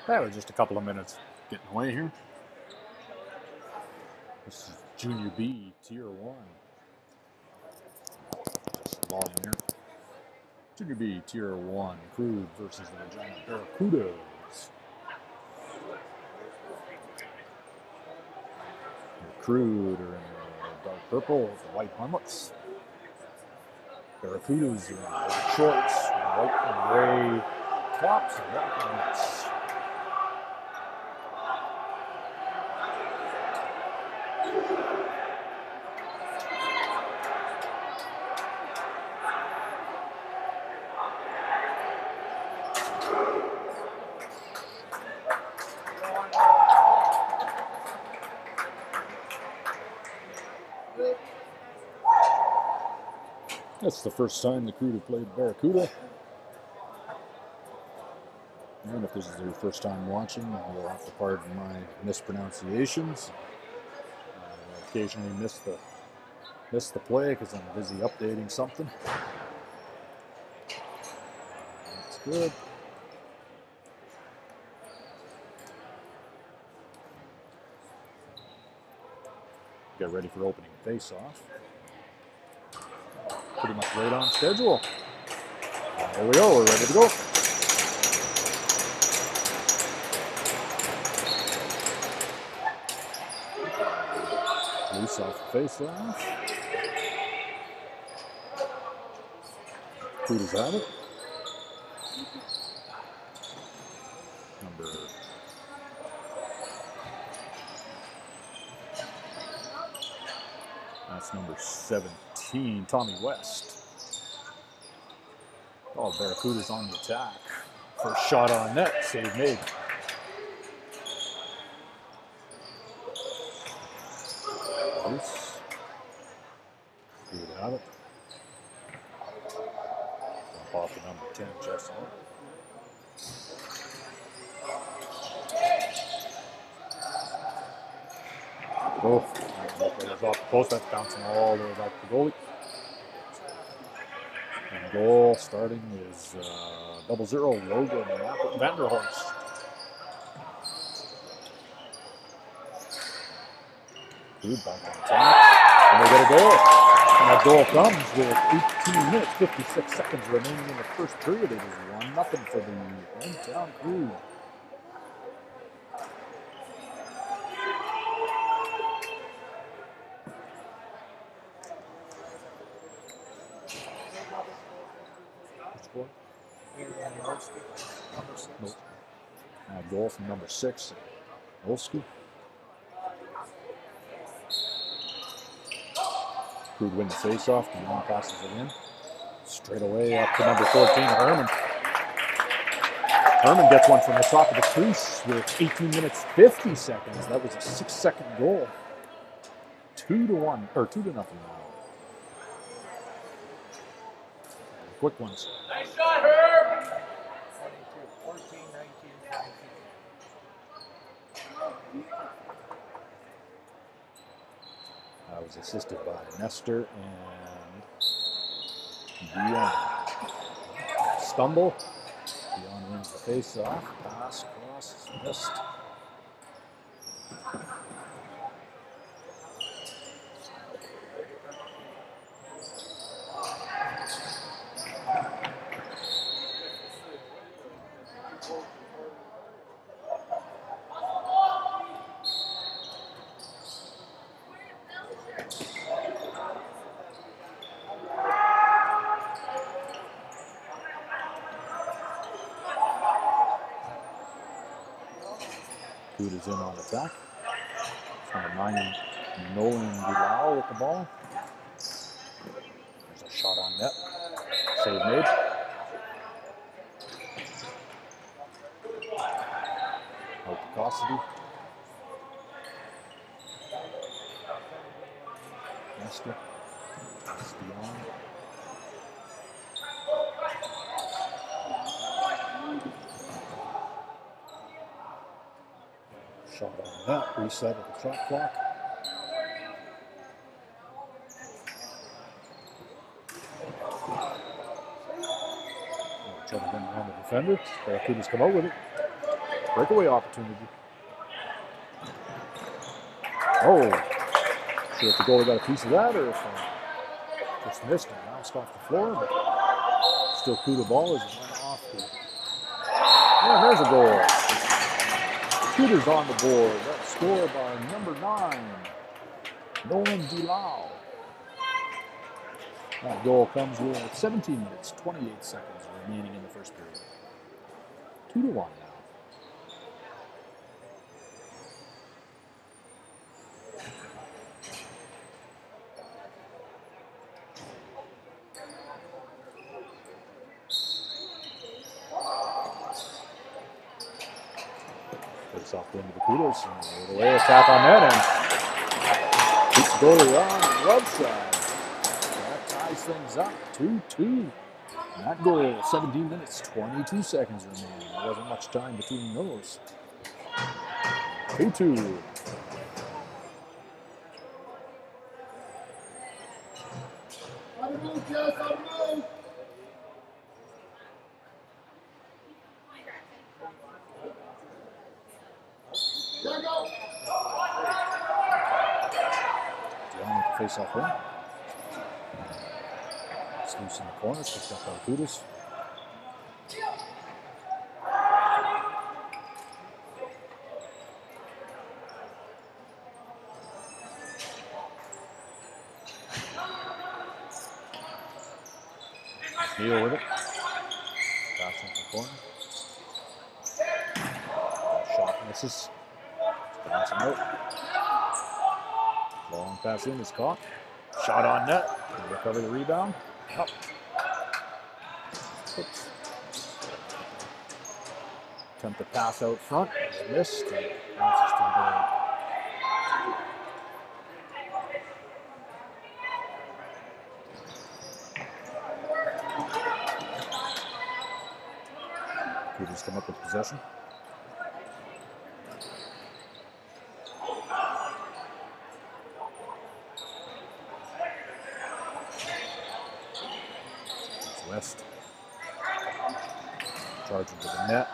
That was just a couple of minutes getting away here. This is Junior B, Tier 1. Just long here. Junior B, Tier 1, Crude versus the Regina Barracudas. Crude are in the dark purple with the white helmets. Barracudas are in black shorts, white and gray tops, and black helmets. That's the first time the Crude have played Barracuda. And if this is your first time watching, you'll have to pardon my mispronunciations. I occasionally miss the play because I'm busy updating something. That's good. Get ready for opening face-off. Pretty much right on schedule. There we go, we're ready to go. Loose off the face-off. Who does have it? That's number 17, Tommy West. Oh, Barracuda's on the attack. First shot on net, save made. Loose. Good have it. Jump off the number 10, Jess on. Oh, off the post, that's bouncing all the way back to the goalie. And goal starting is 0-0 Logan Vanderhorst. Good back on attack. And they get a goal. And that goal comes with 18 minutes, 56 seconds remaining in the first period. It is 1-0 for the hometown Crude. Nope. Goal from number 6, Olski. Crude win the face-off. Dion passes it in. Straight away up to number 14, Herman. Herman gets one from the top of the crease with 18 minutes, 50 seconds. That was a 6-second goal. 2-1, or 2-0. Quick ones. Nice shot, Herb! 14, 19, 19. That was assisted by Nestor and Dion. Stumble. Dion wins the face-off. Pass, cross, missed. Crude is in on attack. Number 9, Nolan Bilal with the ball. There's a shot on net. Save made. Out to Cassidy. Nestor. Dion. Shot on that, reset at the shot clock. Trying to run around the defender. Barracuda's come out with it. Breakaway opportunity. Oh, sure if the goalie got a piece of that or if just missed and bounced off the floor, but still Crude ball as it went off the. Yeah, there's a goal. Crude's on the board. That's scored by number 9, Nolan DeLau. That goal comes with 17 minutes, 28 seconds remaining in the first period. 2-1 now. Face off the end of the Kudos and away attack on that end. Keeps the goalie on the left side. That ties things up, 2-2. And that goal, 17 minutes, 22 seconds remaining. There wasn't much time between those. 2-2. On the move, Jess, on the move. There go. Down with the face-off win. It's loose in the corners, picked up by Kudos. Neal with it. Pass in the corner. Shot misses. Bouncing out. Long pass in is caught. Shot on net. Recover the rebound. Up. Oops. Attempt to pass out front. Missed. And bounces to the goal. Kudos come up with possession. West. Charging to the net.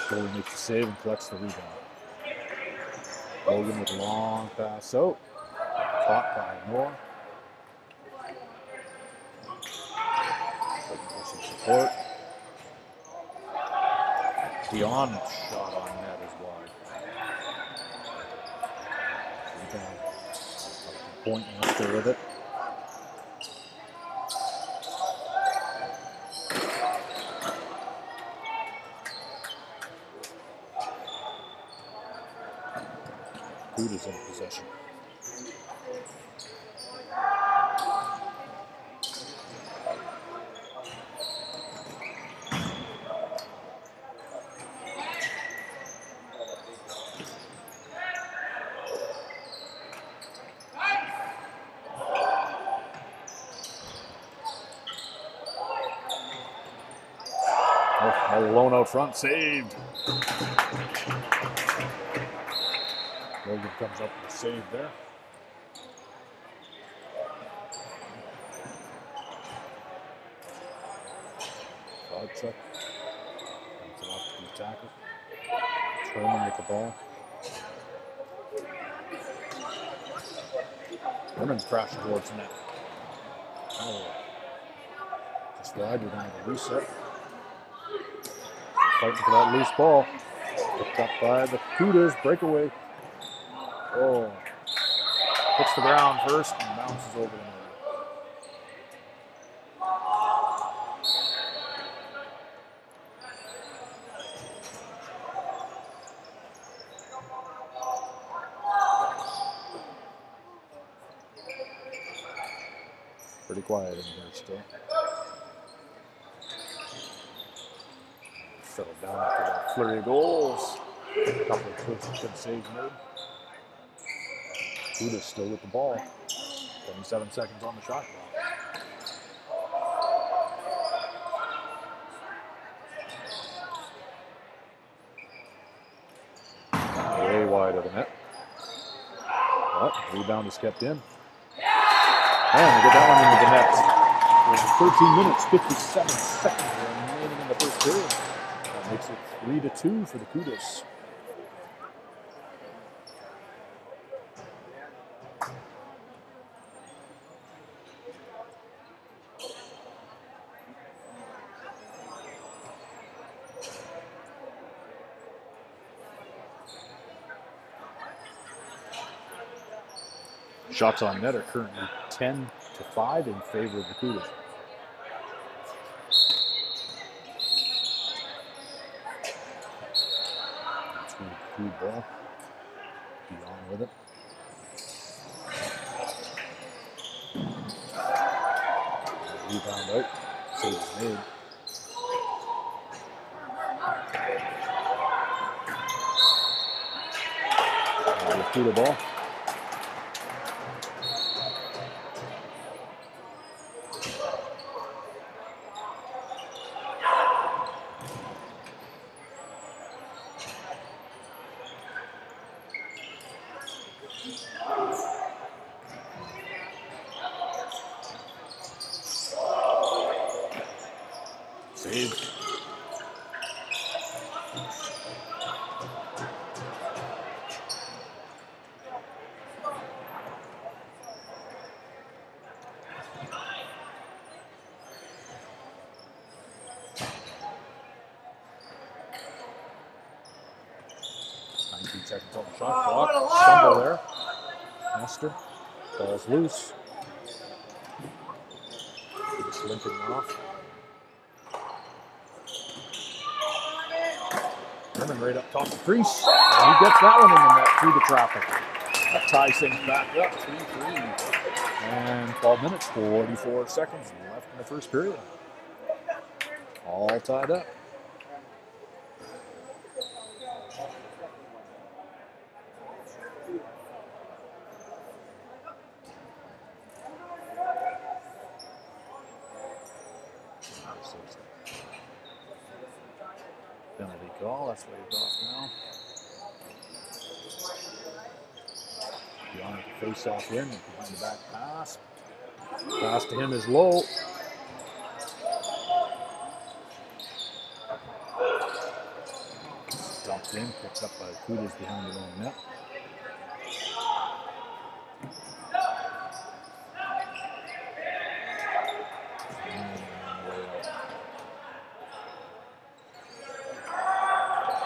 Goalie makes the save and collects the rebound. Logan with a long pass out. Caught by Noah. Looking for some support. Beyond shot on net is wide. Rebound. Point and up there with it. Crude is in possession. All alone out front, saved. Logan comes up with a save there. Fraud check. Comes it off to the attacker. Sherman with the ball. Herman's crashing towards the net. Oh. Just wide, we're going to reset. Fighting for that loose ball. Picked up by the Kudos, breakaway. Oh. Hits the ground first and bounces over the net. Pretty quiet in here still. Settled down after that flurry of goals. A couple of good saves made. Kudos still with the ball. 27 seconds on the shot clock. Way wide of the net. But rebound is kept in. And we get that one into the net. There's 13 minutes, 57 seconds remaining in the first period. That makes it 3-2 for the Kudos. Shots on net are currently 10-5 in favor of the Crude. That's going to be Crude ball. Be on with it. Rebound out. Save is made. Barracuda ball. Saved. Seconds on the shot clock. Stumble there. Nestor. Ball's loose. Just limping off. Herman right up top of the crease. And he gets that one in the net through the traffic. That ties things back up. 3-3. And 12 minutes, 44 seconds left in the first period. All tied up. Penalty call, that's waved off now. Beyond the face off in, behind the back pass. Pass to him is low. Dumped in, picked up by Kudas behind the own net.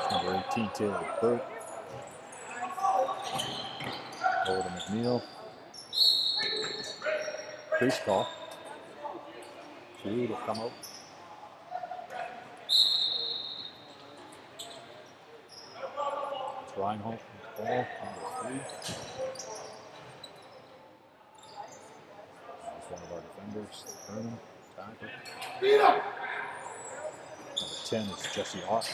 Number 18, Taylor Burke. Over to McNeil. Crease call. Crude will come out. It's Reinhold with the ball, number 3. That's one of our defenders. Herman, tackle. Number 10 is Jesse Ott.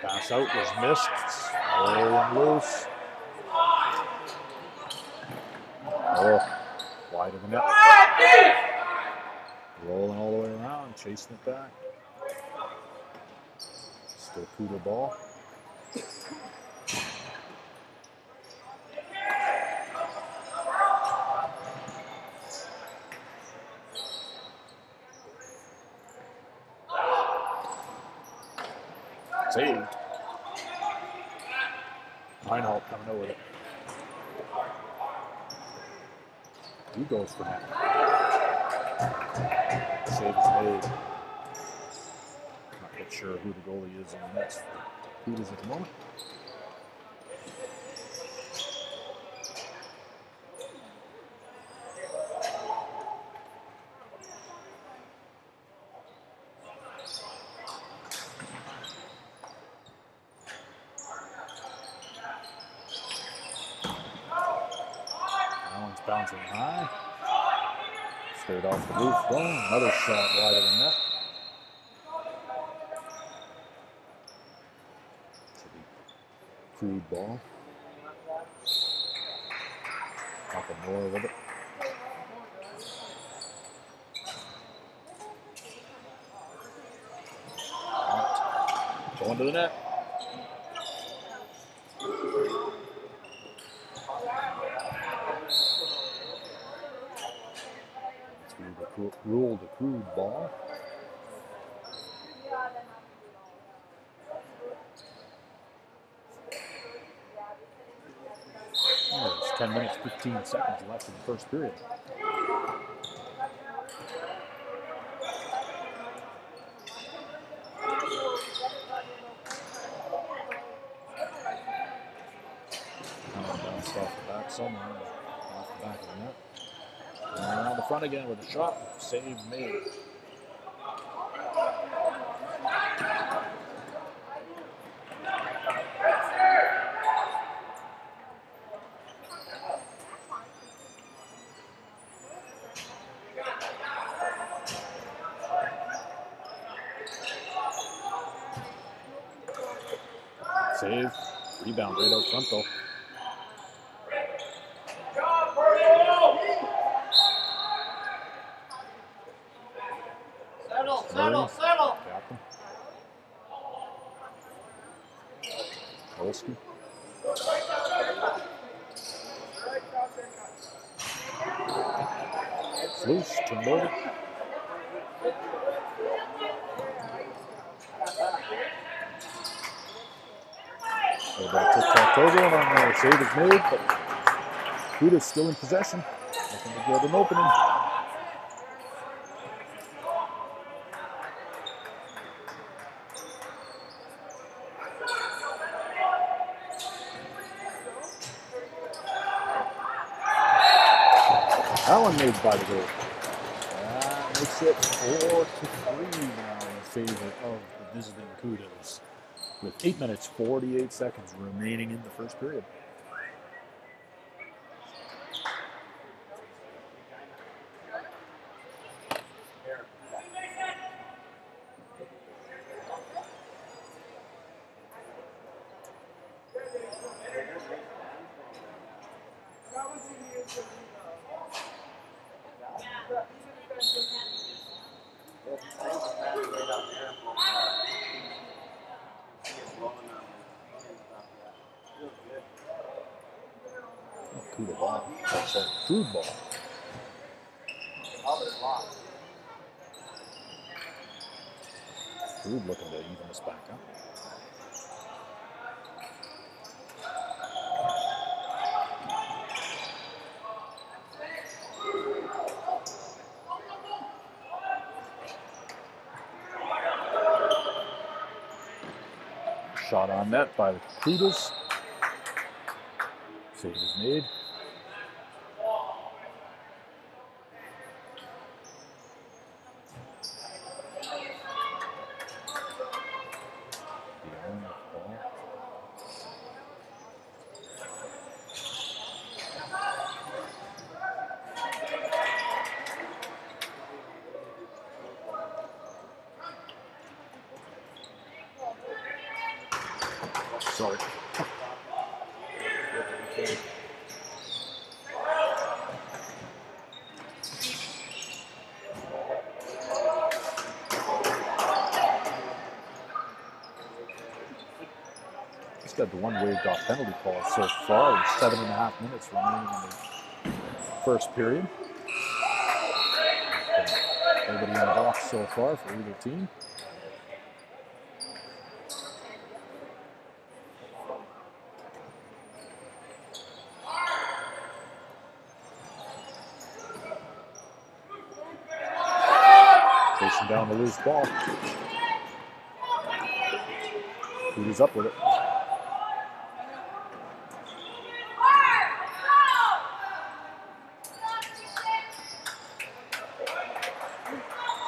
Pass out was missed. Rolling loose. Oh, wide of the net. Rolling all the way around, chasing it back. Still Cuda ball. Saved. Reinhold coming over it. He goes for that. Save is made. Not quite sure who the goalie is on the Nets for Kudas at the moment. Bouncing high. Straight off the roof. One. Another shot wide of the net. Should be Crude ball. Nothing more with it. Going to the net. Rule the Crude ball. Oh, it's 10 minutes, 15 seconds left in the first period. bounced off the back somewhere, off the back of the net. And around the front again with a shot. Save made. Save. Rebound right out front though. Settle. Captain. Olski. It's loose. Turned over. A little bit of tic-tac-toe going on there. Save is made, but Crude's still in possession. Looking to get an opening. That one made by the goal. That makes it 4-3 now in favor of the visiting Kudos, with 8 minutes 48 seconds remaining in the first period. Crude ball. That's a Crude ball. Crude looking to even this back up. Shot on net by the Crudes. Save is made. Sorry. Just got the one waved off penalty call so far. With 7.5 minutes remaining in the first period. Nobody in the box so far for either team. Chasing down the loose ball. He's up with it.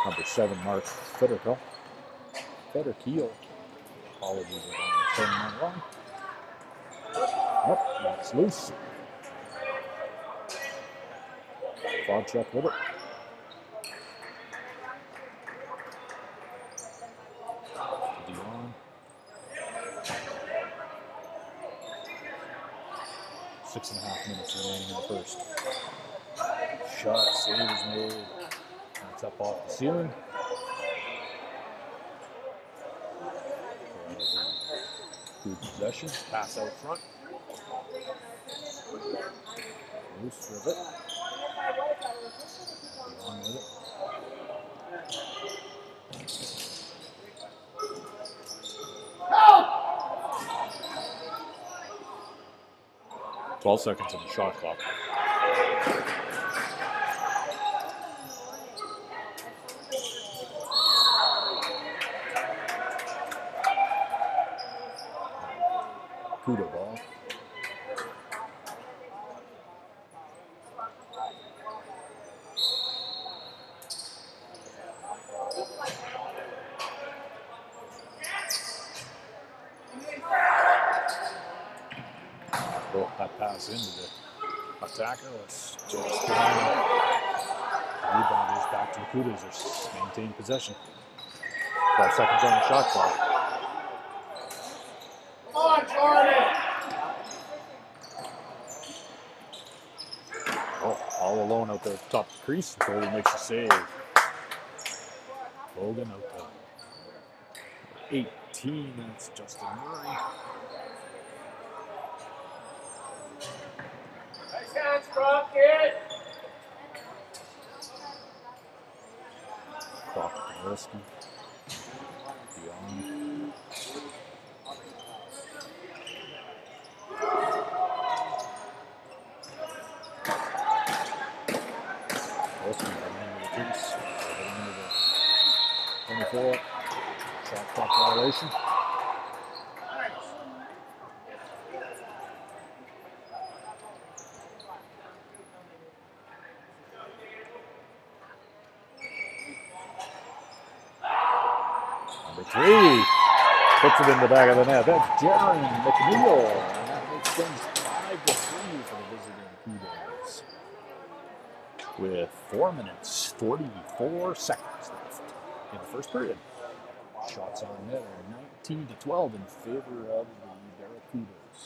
Number 7, Mark Federkiel. Apologies if I'm saying that wrong. Nope, that's loose. Fog check with it. Dion. 6.5 minutes remaining in the first. Shot, save is made. That's up off the ceiling. Good possession. Pass out front. Loose with it. On with it. 12 seconds on the shot clock. Kuda ball. That pass into the attacker. Let's just behind. Rebound is back to the Crude as they maintain possession. 12 seconds on the shot clock. Come on, Jordan! Oh, all alone out there at the top of the crease. Goalie makes a save. Logan out there. 18, that's Justin Murray. Nice hands, drop, kid! Clock to Wilski. Beyond. Wilski running into the crease. Running into the 24. Shot clock violation. Number 3 puts it in the back of the net. That's Jaron McNeil. And that makes things 5-3 for the visiting Crudes. With 4 minutes, 44 seconds left in the first period. Shots on net are 19-12 in favor of the Barracudas.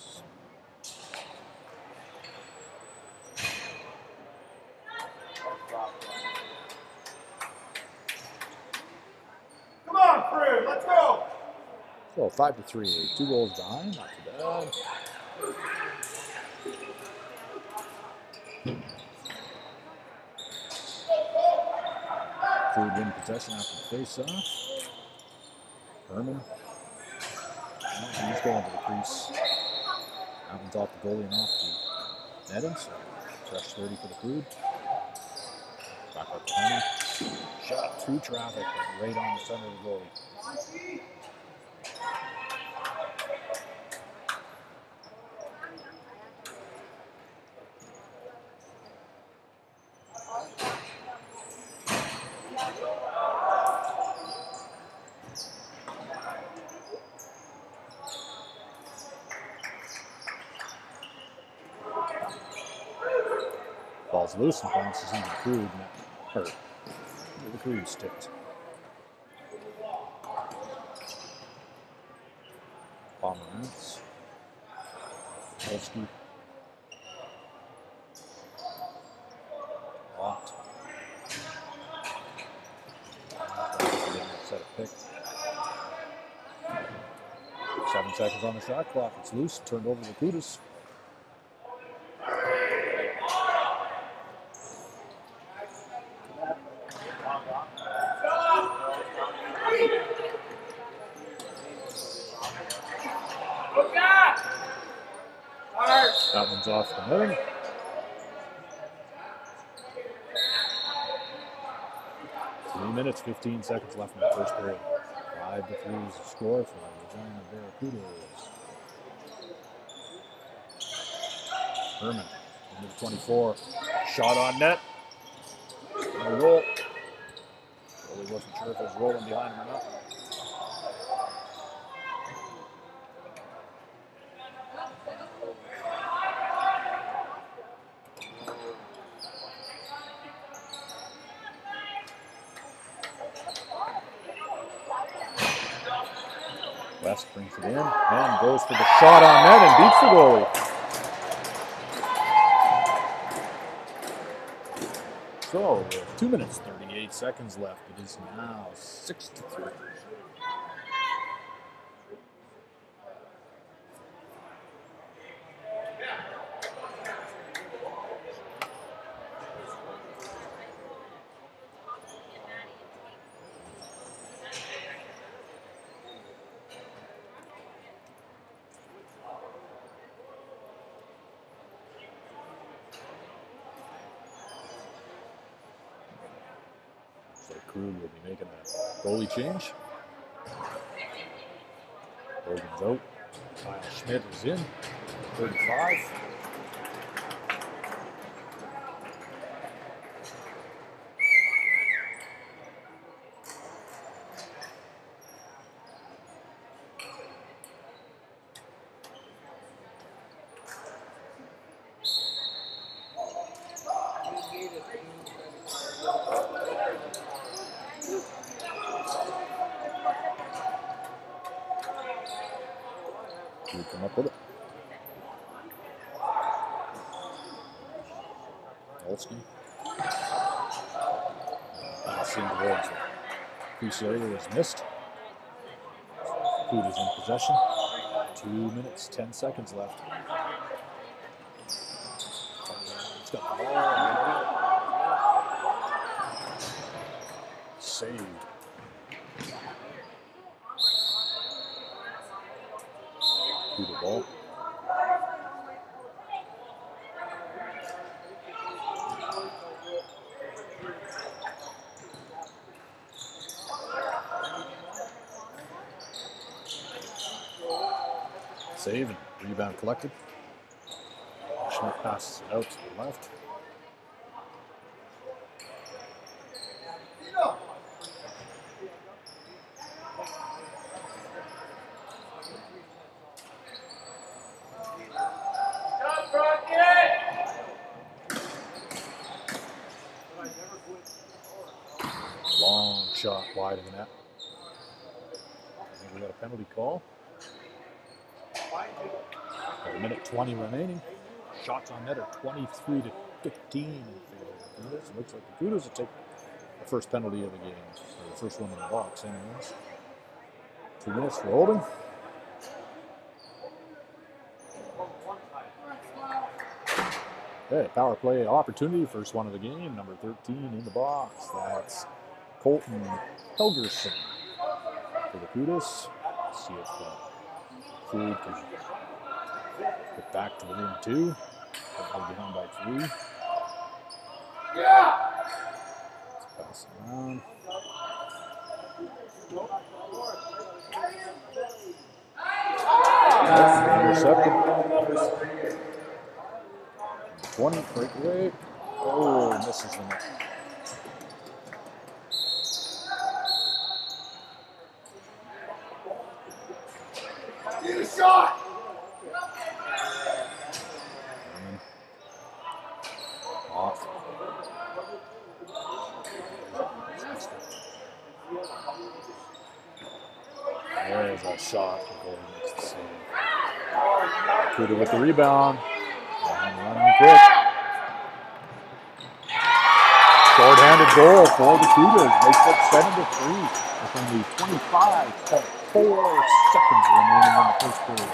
Come on, Crude, let's go! So 5-3, 2 goals behind, not too bad. Crude win possession after the face-off. Herman. He's going to the crease. Happens off the goalie and off to netting, so fresh 30 for the Crude. Back up to Herman. Shot through traffic, right on the center of the goalie. Ball's loose and bounces into the Crude net. Or the Crude sticked. Pomerantz. Polsky. Lot. Set a pick. 7 seconds on the shot clock. It's loose. Turned over to the Crudes. That one's off the netting. Three minutes, 15 seconds left in the first period. 5-3 is the score for the Regina Barracudas. Herman, into the 24. Shot on net. No goal. Really wasn't sure if it was rolling behind him or not. West brings it in and goes for the shot on net and beats the goalie. So, with 2 minutes, 38 seconds left, it is now 6-3. Crude will be making a goalie change. Logan's out. Kyle Schmidt is in. 35. Volsky. Passing towards the crease area was missed. Crude is in possession. 2 minutes, 10 seconds left. He's got the ball. Saved. Through the ball. Save and rebound collected. Schmidt passes it out to the left. Long shot wide of the net. I think we got a penalty call. Got a minute 20 remaining. Shots on net are 23 to 15 in favor of the Kudas. It looks like the Kudas will take the first penalty of the game, or the first one in the box, anyways. 2 minutes for holding. Okay, power play opportunity, first one of the game, number 13 in the box. That's Colton Helgerson for the Kudas. Let's see if Crude can get back to within 2. They're behind by 3. Let's pass it around. Intercepted. 20, breakaway. Oh, misses the net. Get a shot! Off. There's a shot. Crude with the rebound. And running quick. Short-handed goal for the Crude. Makes it 7-3 with only 25.4 seconds remaining in the first period.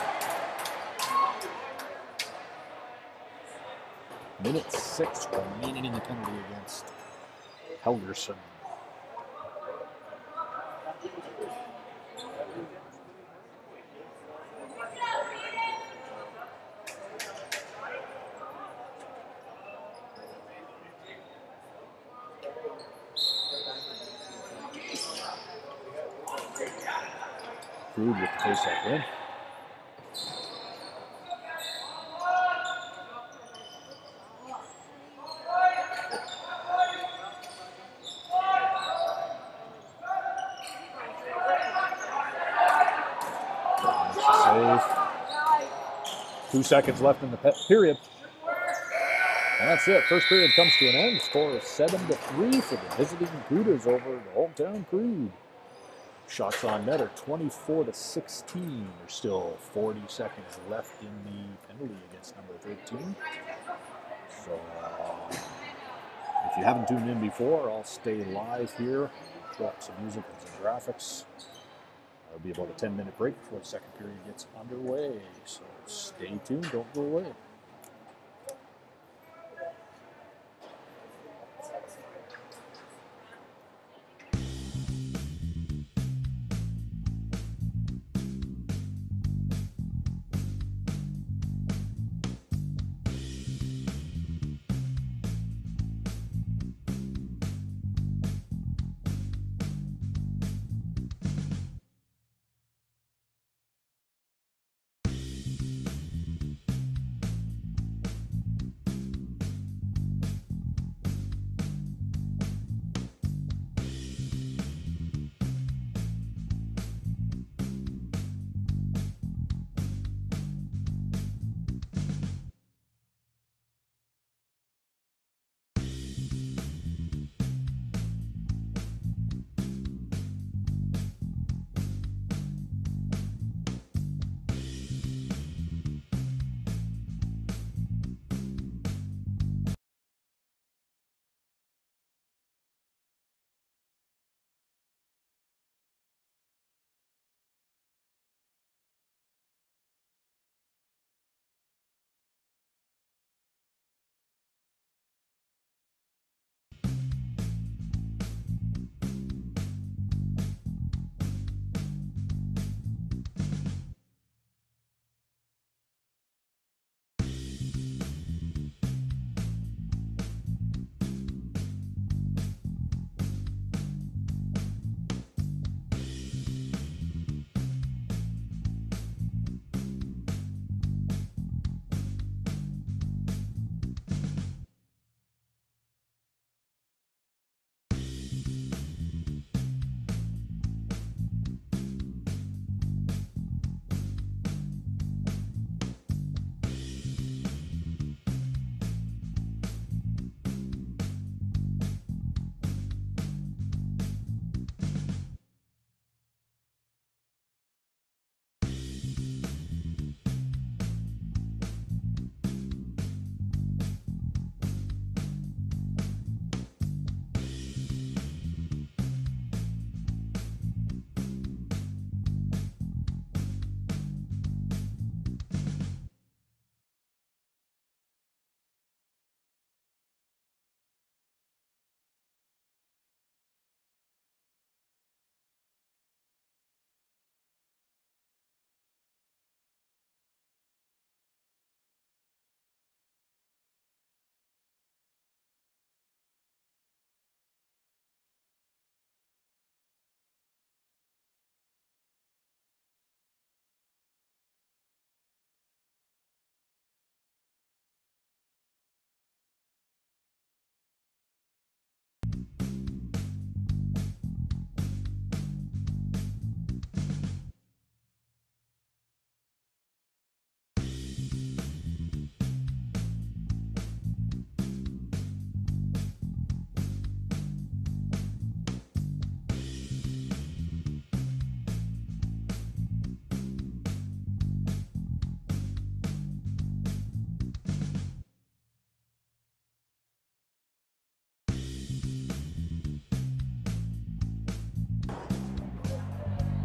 Minute 6 remaining in the penalty against Helgerson. Crude with the face-off win. Save. 2 seconds left in the period. And that's it. First period comes to an end. The score is 7-3 for the visiting Kudas over the hometown Crude. Shots on net are 24 to 16. There's still 40 seconds left in the penalty against number 13. So if you haven't tuned in before, I'll stay live here. Throw up some music and some graphics. It'll be about a 10-minute break before the second period gets underway. So stay tuned, don't go away.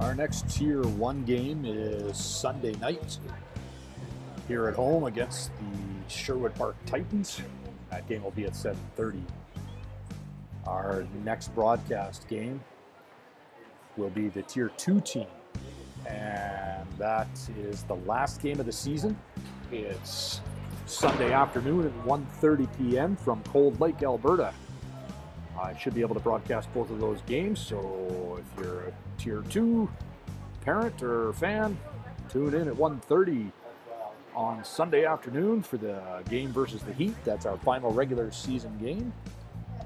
Our next Tier 1 game is Sunday night here at home against the Sherwood Park Titans. That game will be at 7:30. Our next broadcast game will be the Tier 2 team, and that is the last game of the season. It's Sunday afternoon at 1:30 p.m. from Cold Lake, Alberta. I should be able to broadcast both of those games, so if you're a Tier 2 parent or fan, tune in at 1:30 on Sunday afternoon for the game versus the Heat. That's our final regular season game.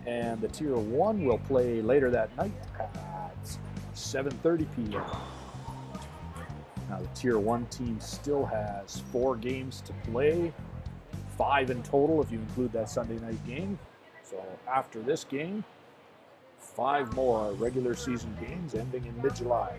And the Tier 1 will play later that night at 7:30 p.m. Now the Tier 1 team still has 4 games to play, 5 in total if you include that Sunday night game. So after this game, 5 more regular season games ending in mid-July.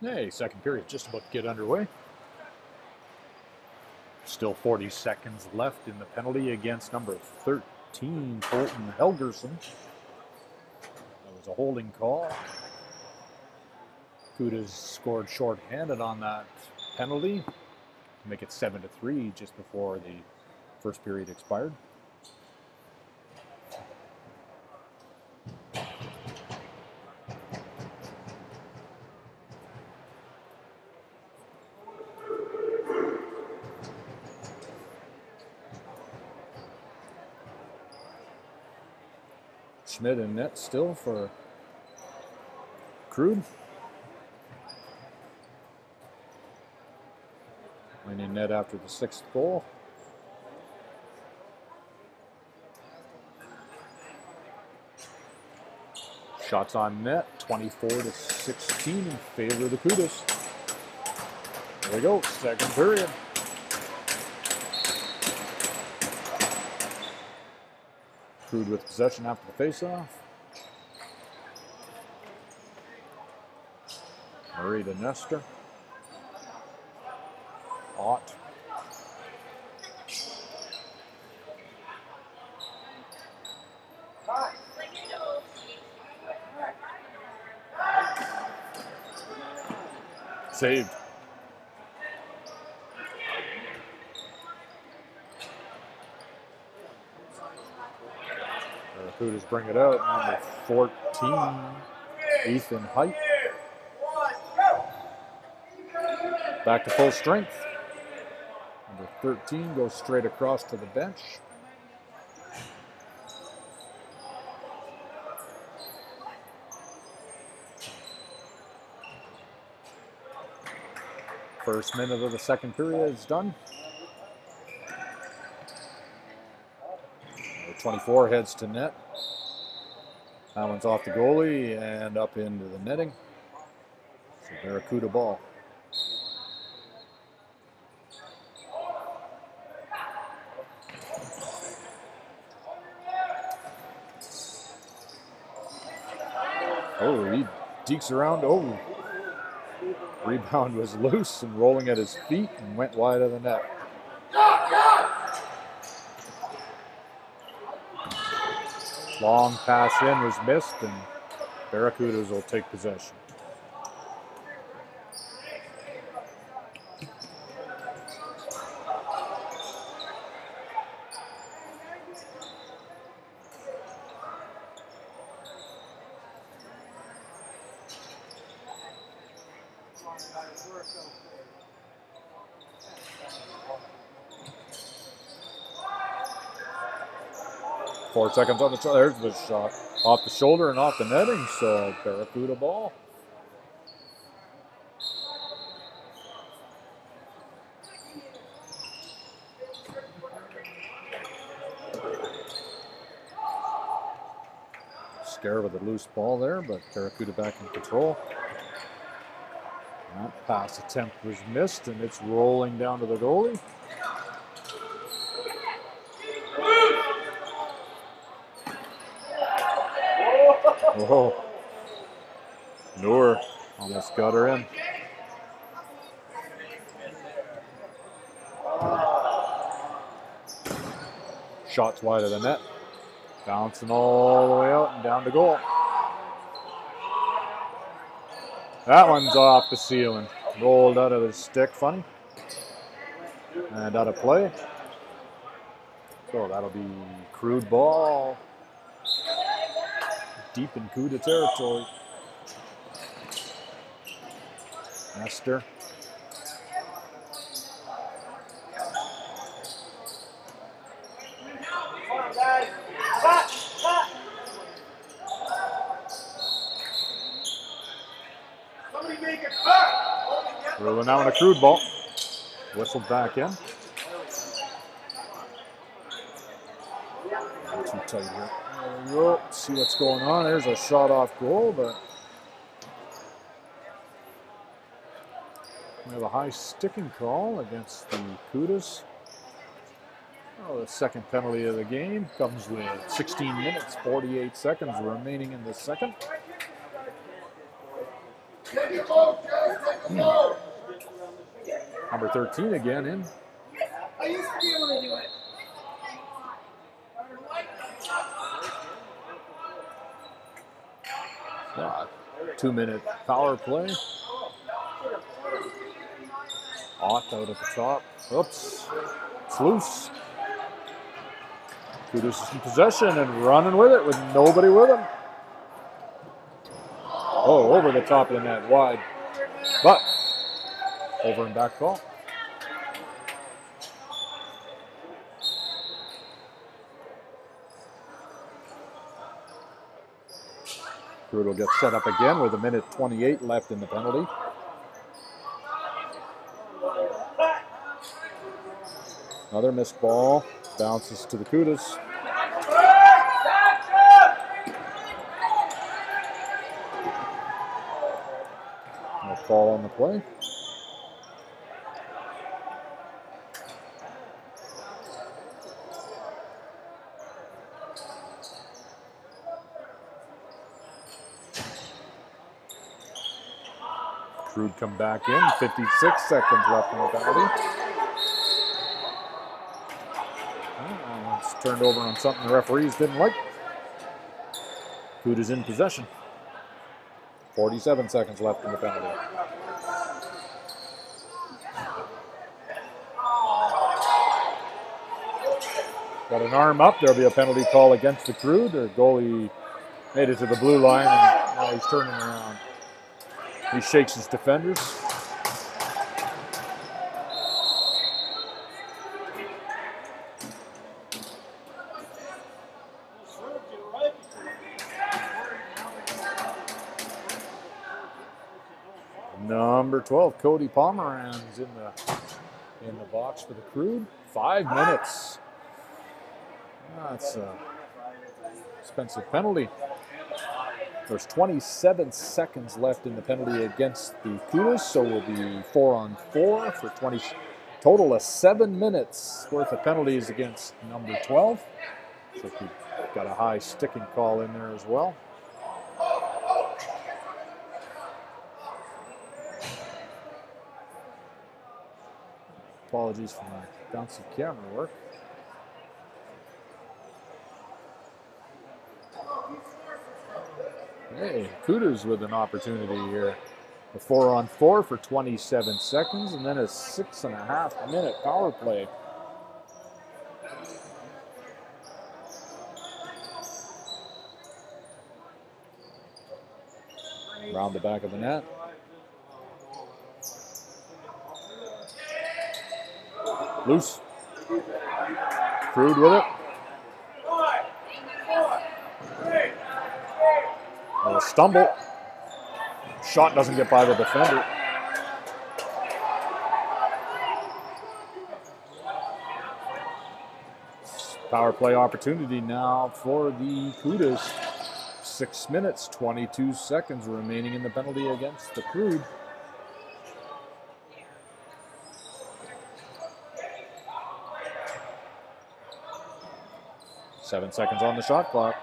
Hey, second period just about to get underway. Still 40 seconds left in the penalty against number 13, Colton Helgerson. That was a holding call. Kuda's scored shorthanded on that penalty to make it 7-3 just before the first period expired. Schmidt in net still for Crude. Went in net after the 6th goal. Shots on net, 24-16 in favor of the Kudas. There we go, second period. Crude with possession after the faceoff. Murray to Nestor. Ott. Saved. Barracudas bring it out. Number 14, Ethan Height. Back to full strength. Number 13 goes straight across to the bench. First minute of the second period is done. Number 24 heads to net. That one's off the goalie and up into the netting. It's a Barracuda ball. Oh, he dekes around. Oh, rebound was loose and rolling at his feet and went wide of the net. Long pass in was missed, and Barracudas will take possession. Four seconds on the shot. There's the shot off the shoulder and off the netting. So Barracuda ball. Scare with a loose ball there, but Barracuda back in control. That pass attempt was missed, and it's rolling down to the goalie. Oh, Noor almost got her in. Shots wide of the net. Bouncing all the way out and down to goal. That one's off the ceiling. Rolled out of the stick, funny. And out of play. So that'll be Crude ball. Deep in Kuda territory. Nestor. Rolling out on a Crude ball. Whistled back in. Not too tight here. There we go. See what's going on. There's a shot off goal, but we have a high sticking call against the Kudas. Oh, the second penalty of the game comes with 16 minutes, 48 seconds remaining in the second. Take a vote, guys. Take a vote. Number 13 again in. I used to be able to do it. Yeah, 2-minute power play. Ott out at the top. Oops. It's loose. Kudus is in possession and running with it with nobody with him. Oh, over the top of the net, wide. But over and back call. Crude will get set up again with 1:28 left in the penalty. Another missed ball. Bounces to the Kudus. No call on the play. Crude come back in. 56 seconds left in the penalty. It's turned over on something the referees didn't like. Crude is in possession. 47 seconds left in the penalty. Got an arm up. There'll be a penalty call against the Crude. The goalie made it to the blue line, and now he's turning around. He shakes his defenders. Number 12, Cody Pomeranz in the box for the Crude. 5 minutes. That's an expensive penalty. There's 27 seconds left in the penalty against the Kudus, so we'll be 4-on-4 for 20. Total of 7 minutes worth of penalties against number 12. So we've got a high sticking call in there as well. Apologies for my bouncy camera work. Hey, Kudus with an opportunity here. A 4-on-4 for 27 seconds, and then a 6.5-minute power play. Around the back of the net. Loose. Crude with it. A stumble. Shot doesn't get by the defender. Power play opportunity now for the Kudus. 6 minutes, 22 seconds remaining in the penalty against the Crude. Seven seconds on the shot clock.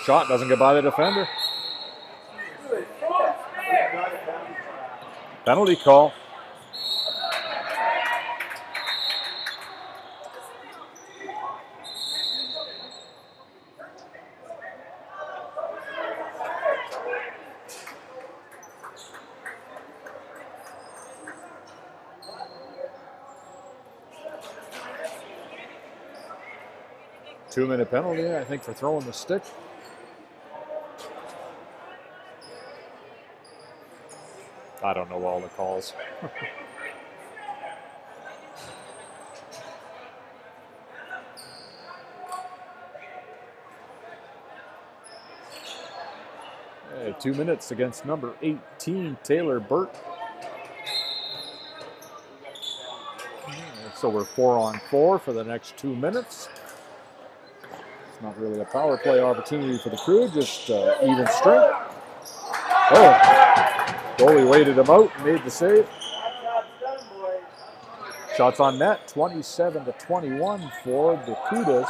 Shot doesn't get by the defender. Penalty call. Two-minute penalty, I think, for throwing the stick. I don't know all the calls. Hey, 2 minutes against number 18, Taylor Burt. So we're 4-on-4 for the next 2 minutes. It's not really a power play opportunity for the Crude, just even strength. Oh, goalie waited him out and made the save. Shots on net, 27-21 for the Kudus.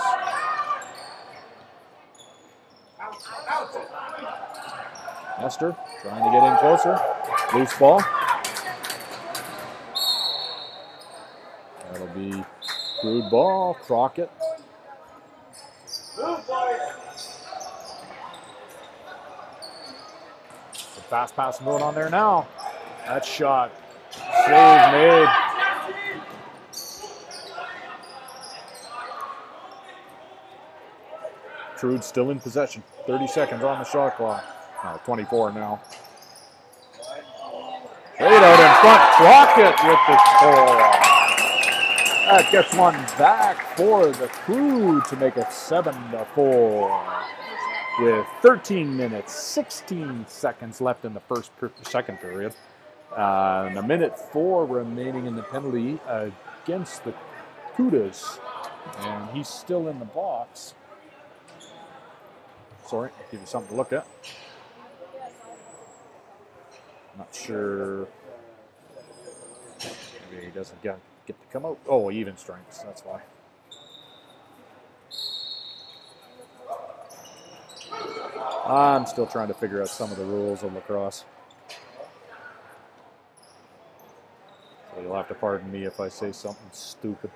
Nestor trying to get in closer. Loose ball. That'll be Crude ball. Crockett. Some fast passing going on there now. That shot. Save made. Crude still in possession. 30 seconds on the shot clock. 24 now. Right out in front. Crockett with the score. That gets one back for the Crude to make it 7-4. With 13 minutes, 16 seconds left in the second period. And a minute 4 remaining in the penalty against the Cudas. And he's still in the box. Sorry, I'll give you something to look at. Not sure. Maybe he doesn't get to come out. Oh, even strengths, that's why. I'm still trying to figure out some of the rules of lacrosse. So you'll have to pardon me if I say something stupid.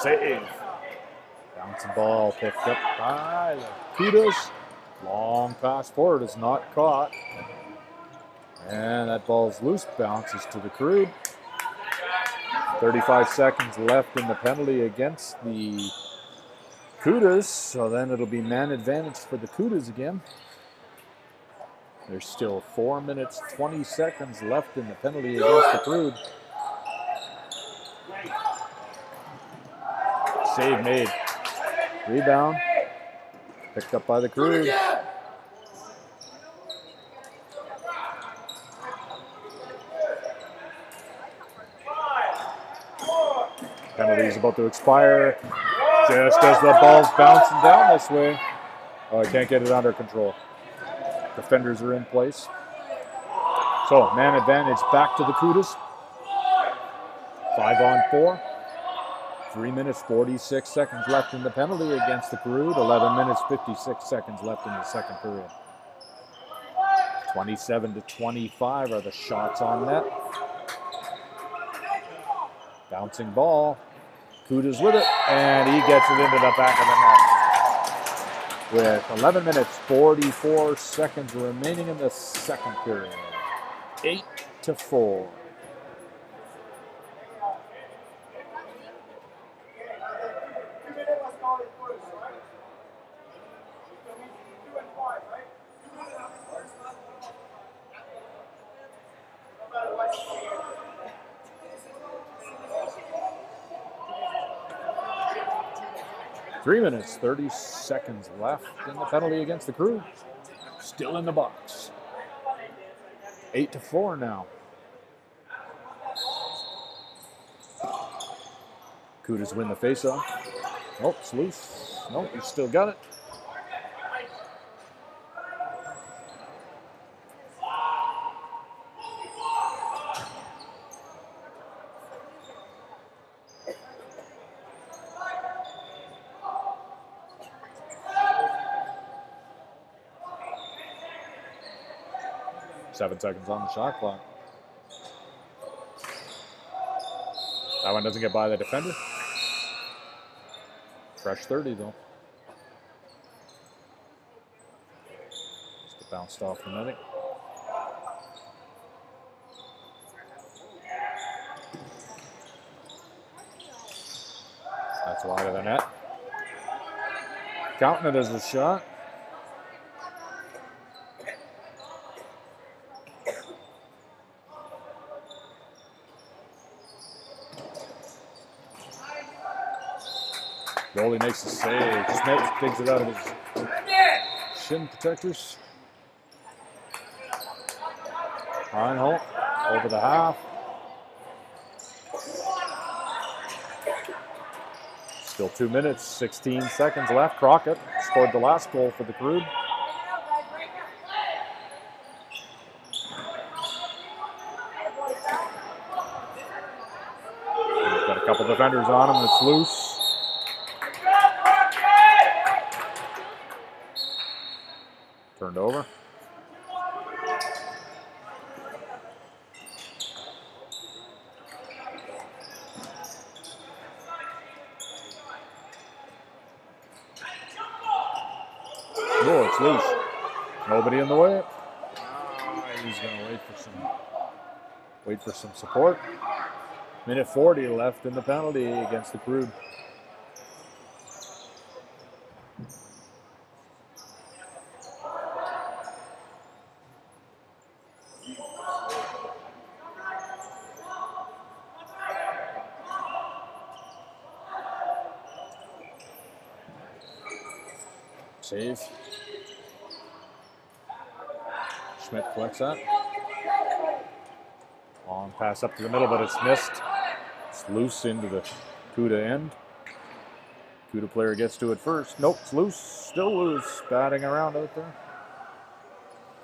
Save. Bouncing ball picked up by the Cudas. Long pass forward is not caught. And that ball's loose, bounces to the Crude. 35 seconds left in the penalty against the Cudas, so then it'll be man advantage for the Cudas again. There's still 4 minutes, 20 seconds left in the penalty against the Crude. Save made. Rebound. Picked up by the Crude. Penalty is about to expire. Just as the ball's bouncing down this way. Oh, I can't get it under control. Defenders are in place. So, man advantage back to the Cudas. 5-on-4. 3 minutes, 46 seconds left in the penalty against the Crude. 11 minutes, 56 seconds left in the second period. 27-25 are the shots on net. Bouncing ball. Cuda's with it, and he gets it into the back of the net. With 11 minutes, 44 seconds remaining in the second period. 8-4. Three minutes, 30 seconds left in the penalty against the Crude. Still in the box. 8-4 now. Cudas win the faceoff. Oh, it's loose. Nope, he's still got it. Seven seconds on the shot clock. That one doesn't get by the defender. Fresh 30 though. Just bounced off the netting. That's wide of the net. Counting it as a shot. Goalie makes the save. Smith digs it out of his shin protectors. Reinhold over the half. Still 2 minutes, 16 seconds left. Crockett scored the last goal for the Crude. He's got a couple defenders on him. It's loose. turned over. Oh, it's loose. Nobody in the way. He's going to wait for some support. Minute 40 left in the penalty against the Crude. Save. Schmidt collects that. Long pass up to the middle, but it's missed. It's loose into the Cuda end. Cuda player gets to it first. Nope, it's loose. Still loose. Batting around out there.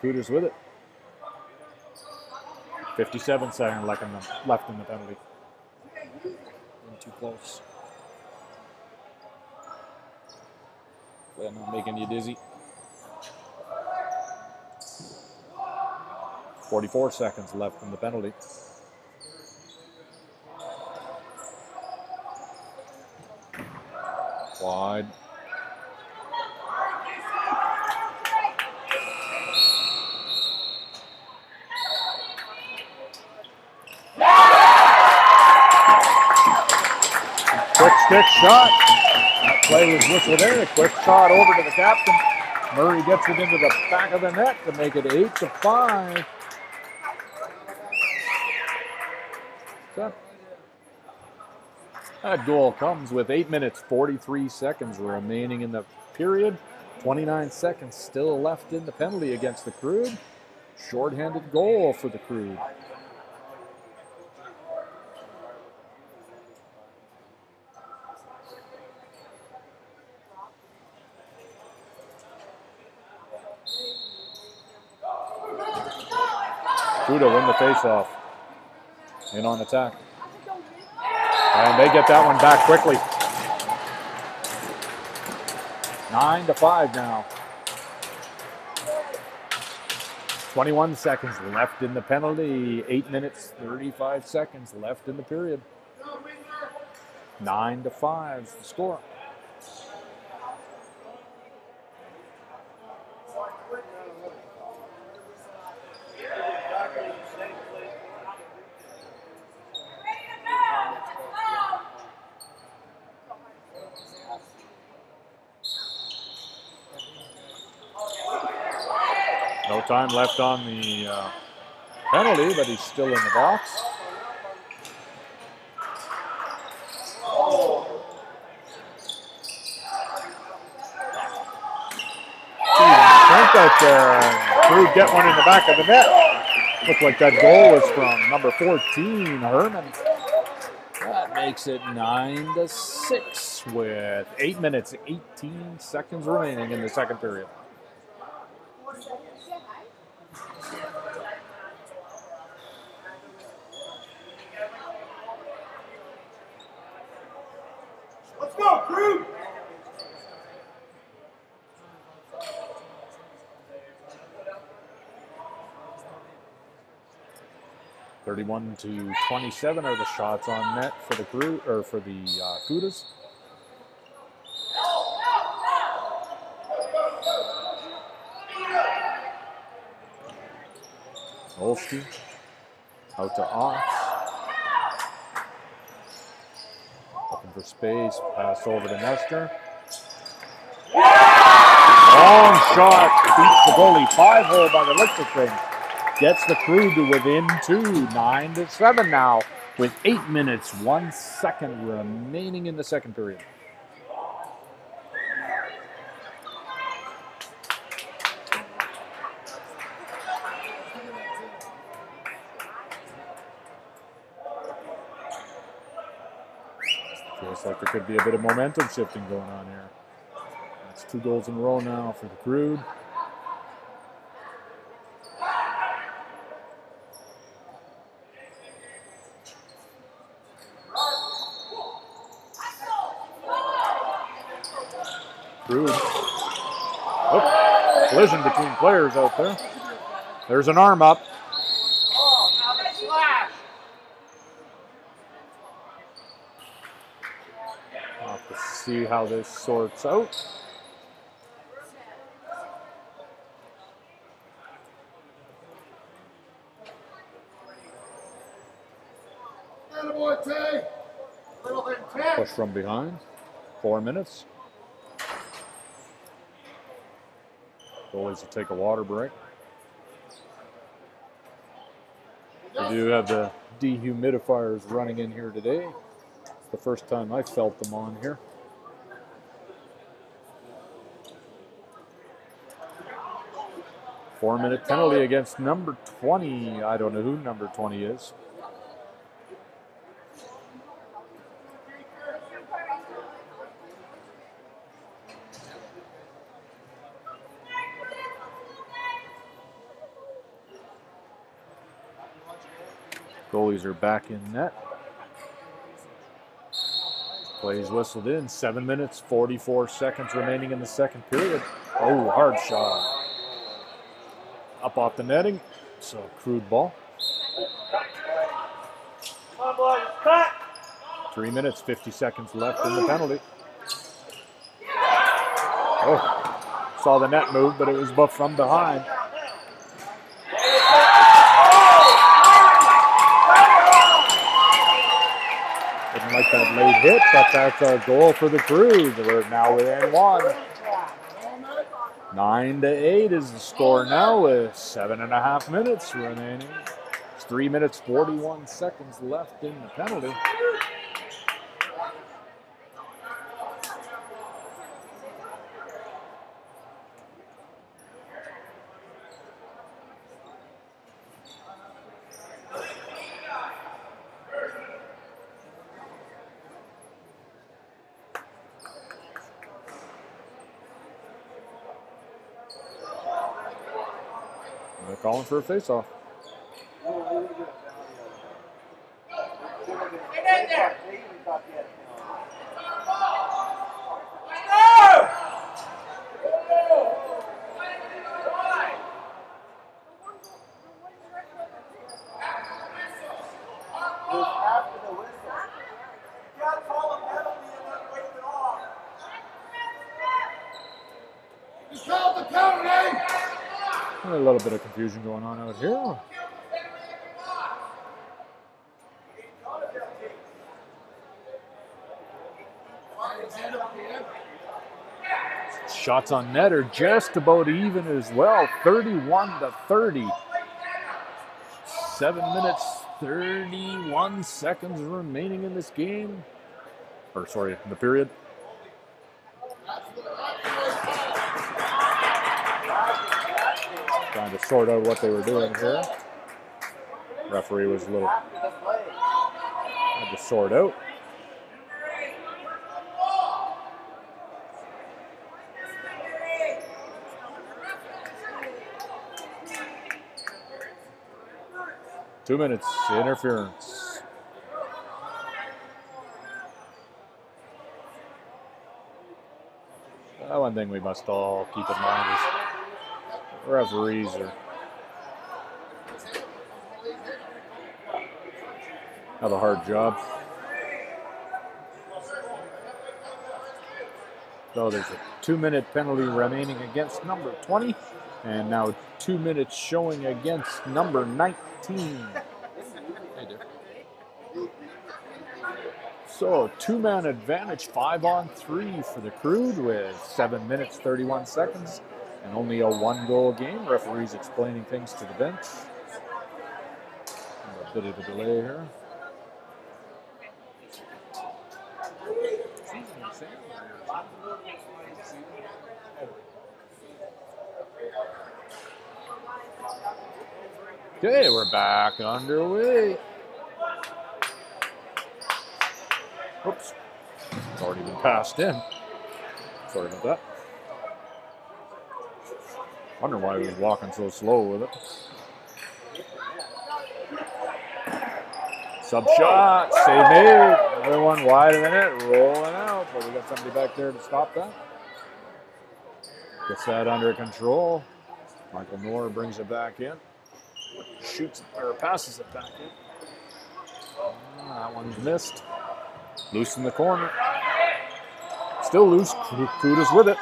Cuda's with it. 57 seconds left in the penalty. Too close. Glad not making you dizzy. 44 seconds left in the penalty. Wide. Quick stick shot. That play was whistled in. A quick shot over to the captain. Murray gets it into the back of the net to make it 8-5. That goal comes with 8 minutes, 43 seconds remaining in the period. 29 seconds still left in the penalty against the Crude. Shorthanded goal for the Crude. Crude win the faceoff. In on attack. And they get that one back quickly. 9-5 now. 21 seconds left in the penalty. 8 minutes, 35 seconds left in the period. 9-5 is the score. No time left on the penalty, but he's still in the box. Strength out there, and Crude get one in the back of the net. Looked like that goal was from number 14, Herman. That makes it 9-6 with 8 minutes, 18 seconds remaining in the second period. Let's go, Crude! (31-27) are the shots on net for the Crude, or for the Cudas. Olski out to Ox. Looking for space. Pass over to Nestor. Long shot. Beats the goalie. 5-hole by the Lichtenstein. Gets the Crude to within 2. 9-7 now with 8 minutes, 1 second remaining in the second period. Feels like there could be a bit of momentum shifting going on here. That's 2 goals in a row now for the Crude. Crude. Oh, collision between players out there. There's an arm up. We'll have to see how this sorts out. Push from behind. 4 minutes. Goalies will take a water break. We do have the dehumidifiers running in here today. It's the first time I felt them on here. Four-minute penalty against number 20. I don't know who number 20 is. Goalies are back in net. Plays whistled in. 7 minutes, 44 seconds remaining in the second period. Oh, hard shot. Up off the netting. So, Crude ball. 3 minutes, 50 seconds left in the penalty. Oh, saw the net move, but it was from behind. Didn't like that late hit, but that's a goal for the Crude. We're now within one. 9-8 is the score now with 7.5 minutes remaining. It's 3 minutes, 41 seconds left in the penalty. They're calling for a face-off. A little bit of confusion going on out here. Shots on net are just about even as well. 31-30. 7 minutes, 31 seconds remaining in this game. Or sorry, in the period. Trying to sort out what they were doing here. Referee was a little had to sort out. Two minutes, interference. One thing we must all keep in mind is referees have a hard job. So there's a 2-minute penalty remaining against number 20, and now 2 minutes showing against number 19. So 2-man advantage, 5-on-3 for the Crude with 7 minutes, 31 seconds. And only a 1-goal game. Referees explaining things to the bench. A bit of a delay here. Okay, we're back underway. Oops. It's already been passed in. Sorry about that. Wonder why he was walking so slow with it. Sub shot, save made. Another one wide of the net, rolling out. But we got somebody back there to stop that. Gets that under control. Michael Noor brings it back in. Shoots or passes it back in. That one's missed. Loose in the corner. Still loose. Crude is with it.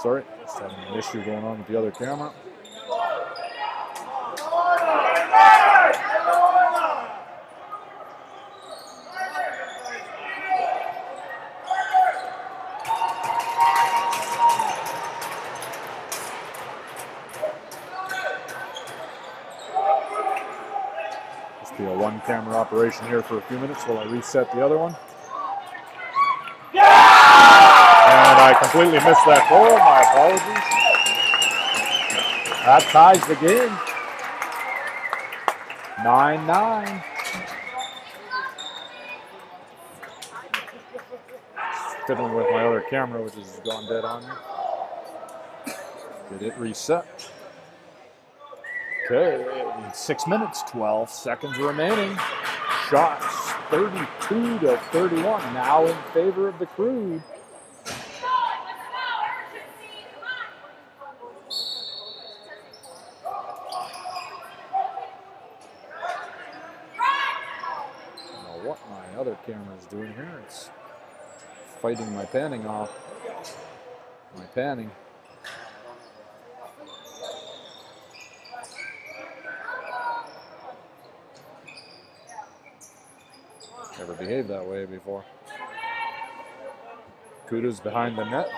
Sorry, just having an issue going on with the other camera. Just be a one-camera operation here for a few minutes while I reset the other one. And I completely missed that goal. My apologies. That ties the game. 9-9. Fiddling with my other camera, which has gone dead on me. Get it reset. Okay, 6 minutes, 12 seconds remaining. Shots 32-31, now in favor of the Crude. What my other camera is doing here. It's fighting my panning off. My panning. Never behaved that way before. Kuda's behind the net.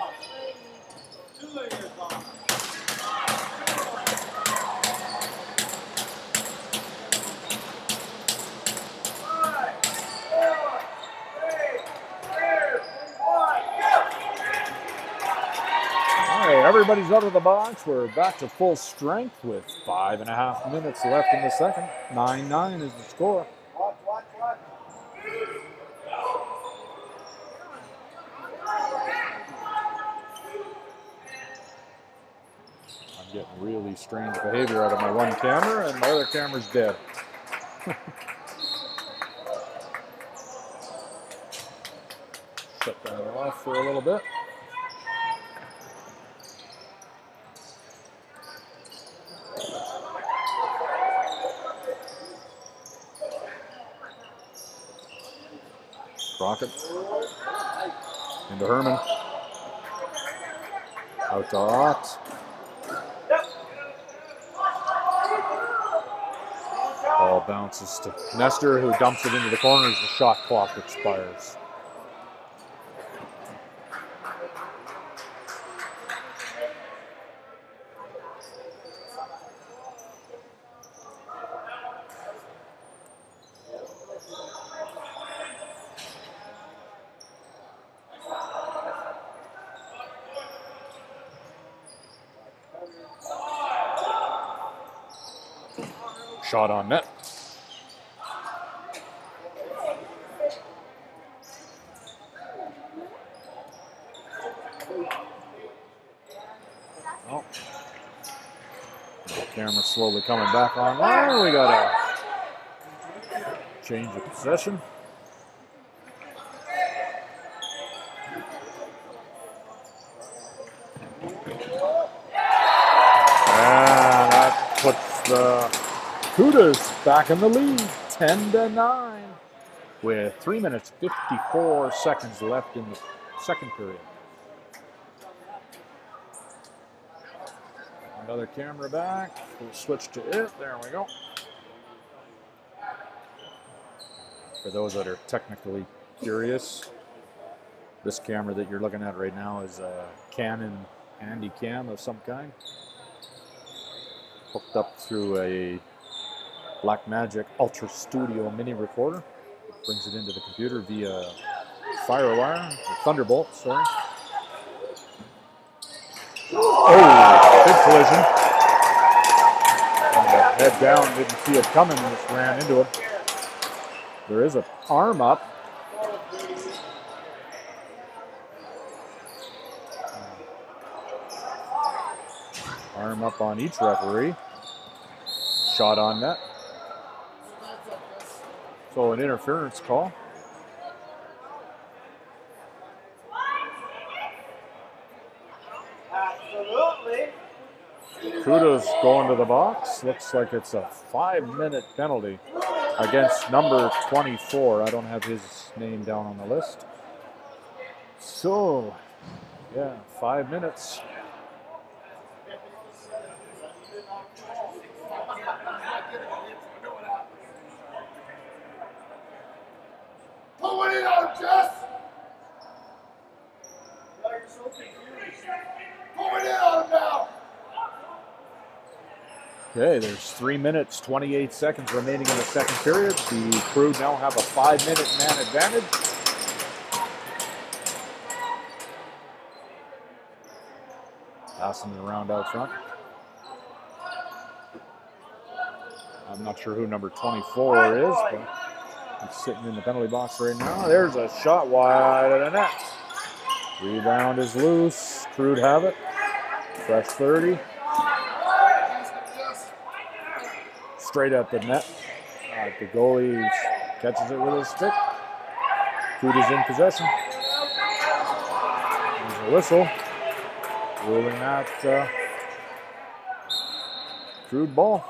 Everybody's out of the box. We're back to full strength with 5.5 minutes left in the second. 9-9 is the score. I'm getting really strange behavior out of my one camera, and my other camera's dead. Shut that off for a little bit. Crockett into Herman. Out to Ott. Ball bounces to Nestor, who dumps it into the corner as the shot clock expires. Shot on net. Oh. The camera's slowly coming back online. We got a change of possession. And that puts the Kudas back in the lead, 10-9, with 3 minutes 54 seconds left in the second period. Another camera back. We'll switch to it. There we go. For those that are technically curious, this camera that you're looking at right now is a Canon Handycam of some kind, hooked up through a Blackmagic Ultra Studio mini recorder. Brings it into the computer via Firewire, or Thunderbolt, sorry. Oh, big collision. And head down, didn't see it coming, just ran into it. There is an arm up. Arm up on each referee. Shot on net. So an interference call. Crude's going to the box. Looks like it's a 5-minute penalty against number 24. I don't have his name down on the list. So, yeah, 5 minutes. Pull it out, Jess! You're so confused. Pull it out now! Okay, there's 3 minutes, 28 seconds remaining in the second period. The Crude now have a 5-minute man advantage. Passing it around out front. I'm not sure who number 24 is, but he's sitting in the penalty box right now. There's a shot wide of the net. Rebound is loose. Crude have it. Fresh 30. Straight at the net. The goalie catches it with his stick. Crude is in possession. There's a whistle. Ruling that Crude ball.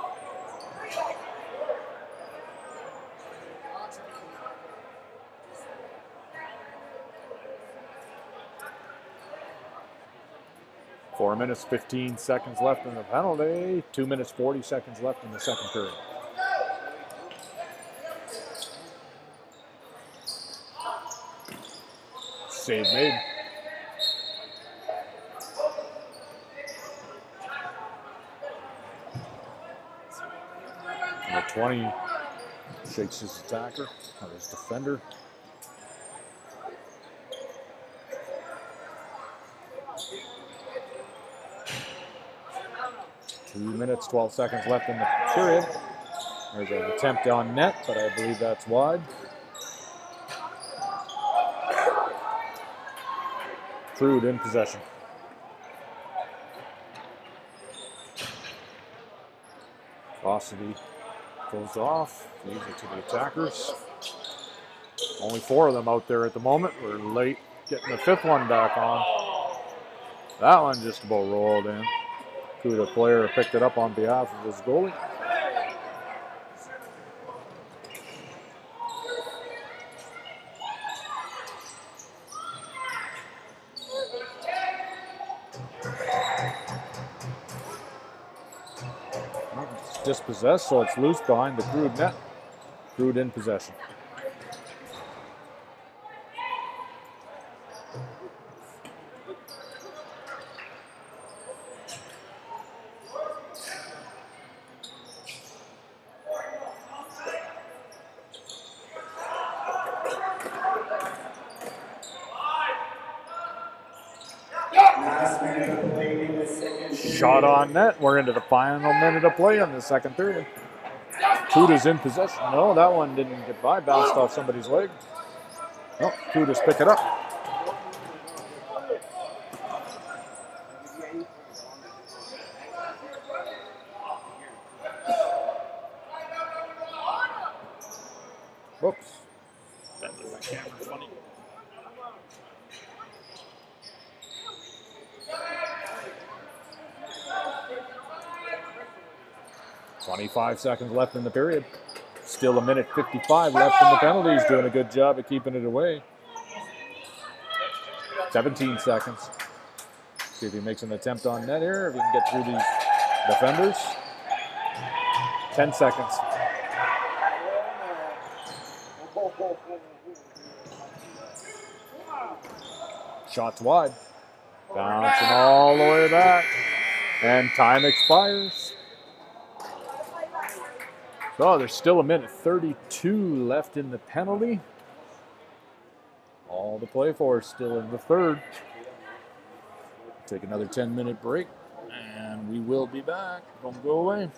Four minutes, 15 seconds left in the penalty. 2 minutes, 40 seconds left in the second period. Save made. Number 20 shakes his attacker, or his defender. Two minutes, 12 seconds left in the period. There's an attempt on net, but I believe that's wide. Crude in possession. Velocity goes off, leaves it to the attackers. Only 4 of them out there at the moment. We're late getting the 5th one back on. That one just about rolled in. Crude player picked it up on behalf of his goalie. It's dispossessed, so it's loose behind the Crude net. Crude in possession. Shot on net. We're into the final minute of play in the second period. Crude is in possession. No, that one didn't get by. Bounced off somebody's leg. No, Crude is pick it up. Whoops. That was my camera funny. .25 seconds left in the period. Still a minute 55 left in the penalties. Doing a good job of keeping it away. 17 seconds. See if he makes an attempt on net here. If he can get through these defenders. 10 seconds. Shots wide. Bouncing all the way back. And time expires. So there's still a minute 32 left in the penalty. All to play for still in the third. Take another 10-minute break, and we will be back. Don't go away.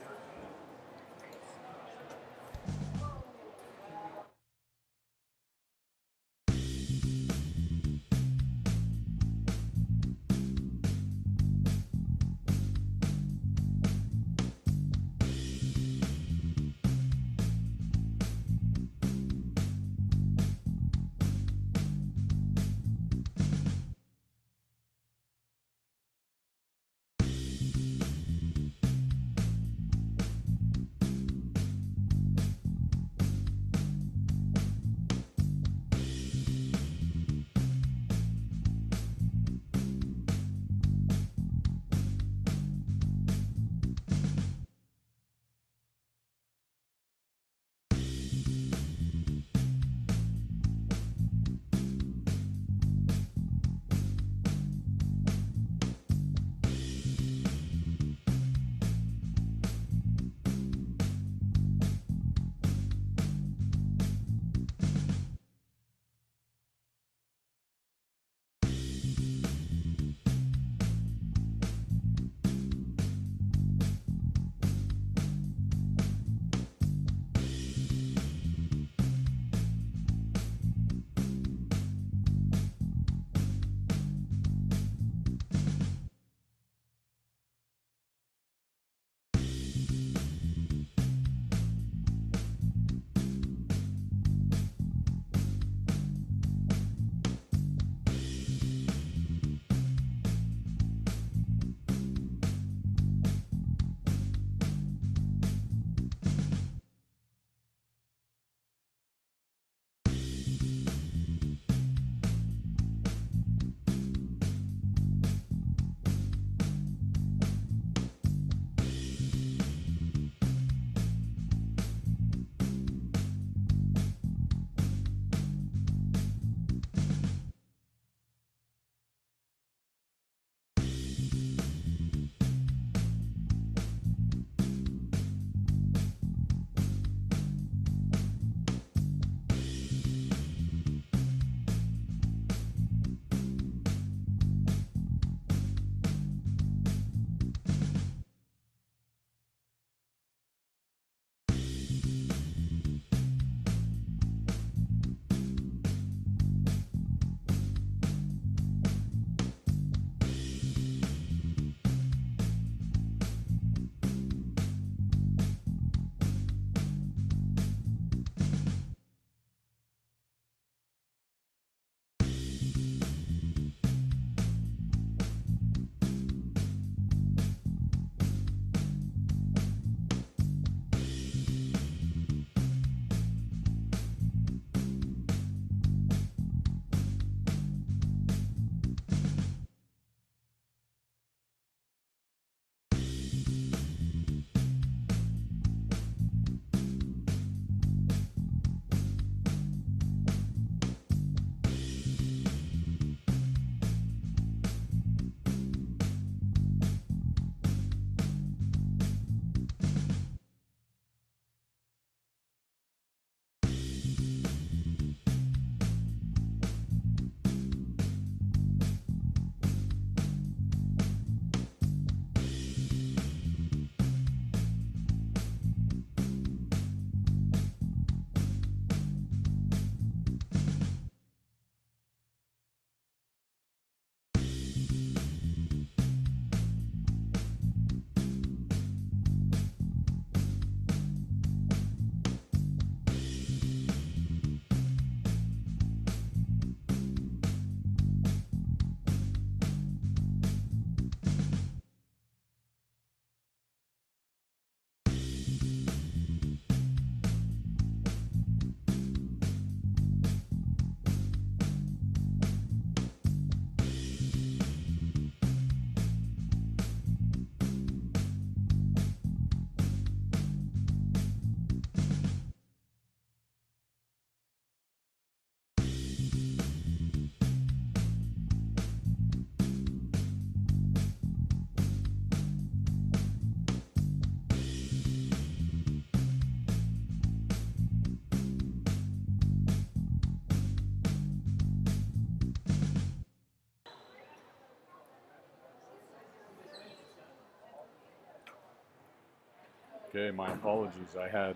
Okay, my apologies. I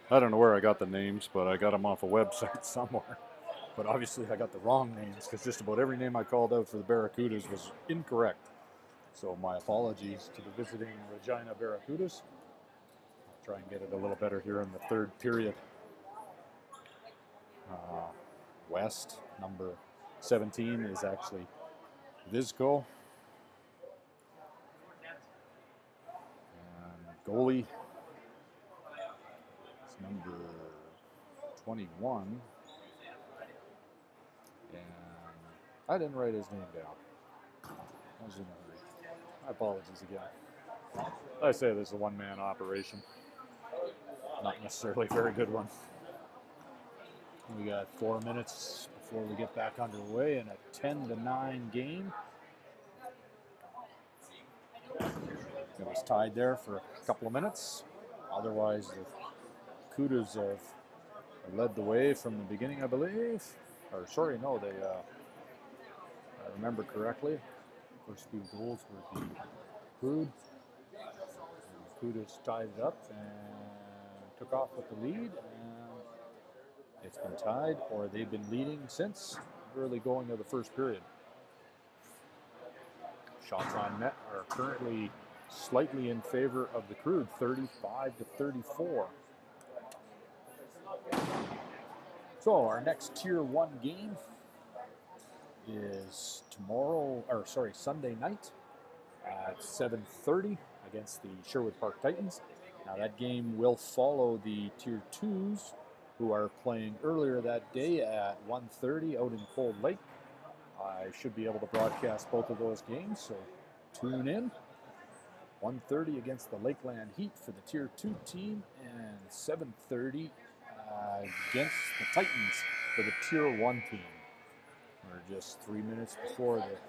don't know where I got the names, but I got them off a website somewhere. But obviously I got the wrong names because just about every name I called out for the Barracudas was incorrect. So my apologies to the visiting Regina Barracudas. I'll try and get it a little better here in the third period. West, number 17, is actually Visco. And goalie is number 21. And I didn't write his name down. I was in a hurry. My apologies again. I say this is a one-man operation. Not necessarily a very good one. We got 4 minutes before we get back underway in a 10-9 game. It was tied there for a couple of minutes. Otherwise, the Kudas have led the way from the beginning, I believe. Or sorry, no, they. I remember correctly. First few goals were the Crude. The Kudas tied it up and took off with the lead. It's been tied, or they've been leading since early going of the first period. Shots on net are currently slightly in favor of the Crude, 35-34. So our next Tier 1 game is Sunday night at 7:30 against the Sherwood Park Titans. Now that game will follow the Tier 2s, who are playing earlier that day at 1:30 out in Cold Lake. I should be able to broadcast both of those games, so tune in. 1:30 against the Lakeland Heat for the Tier 2 team, and 7:30 against the Titans for the Tier 1 team. We're just 3 minutes before the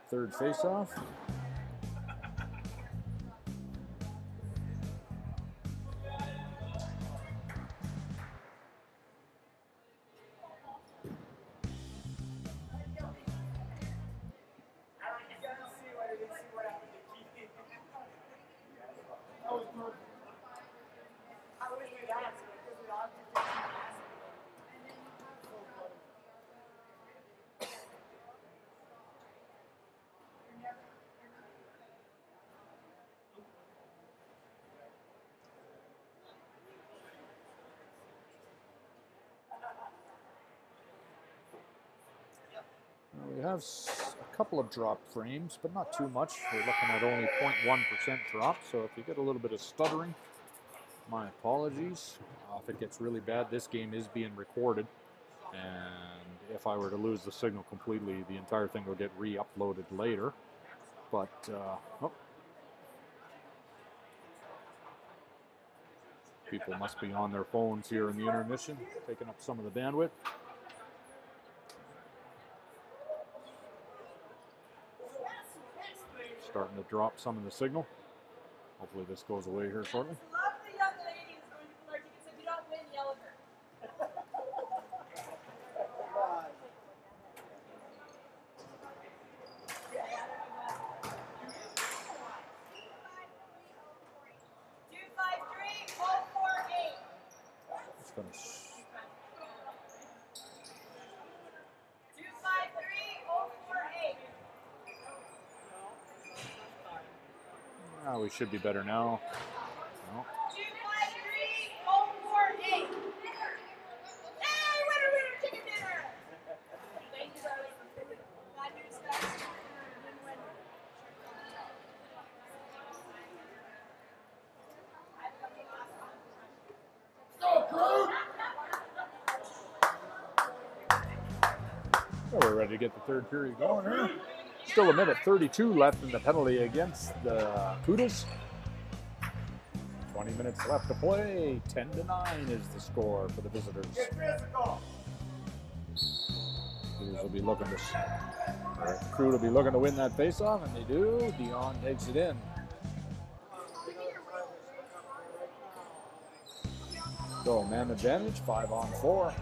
third face-off. We have a couple of drop frames, but not too much. We're looking at only 0.1% drop, so if you get a little bit of stuttering, my apologies. If it gets really bad, this game is being recorded, and if I were to lose the signal completely, the entire thing will get re-uploaded later. But, people must be on their phones here in the intermission, taking up some of the bandwidth. Starting to drop some of the signal. Hopefully this goes away here shortly. Love the young ladies going for their tickets. If you don't win, yell at her. It's going to 253-048. we should be better now. No. 253-048. Hey, winner, chicken dinner. Thank you, darling. Bad news, guys. Didn't win. Go, Crude! So we're ready to get the third period going here. Still a minute 32 left in the penalty against the Kudas. 20 minutes left to play. 10-9 is the score for the visitors. Crude will be looking to win that faceoff, and they do. Dion takes it in. So man advantage, 5-on-4.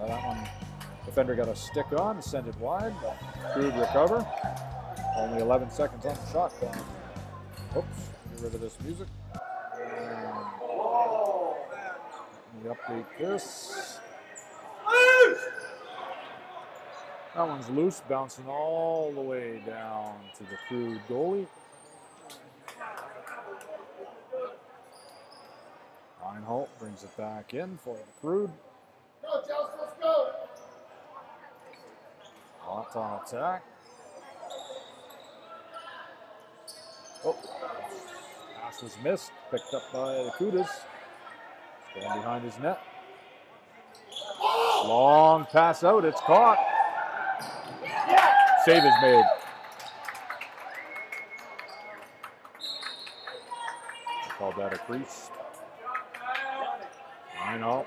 That one, defender got a stick on, sent it wide, but Crude recover. Only 11 seconds on the shot clock. Oops, get rid of this music. Let me update this. That one's loose, bouncing all the way down to the Crude goalie. Reinhold brings it back in for the Crude. Go, Chelsea, let's go. Hot on attack. Oh, pass was missed, picked up by the Cudas. Going behind his net. Long pass out, it's caught. Save is made. Called that a crease. I know.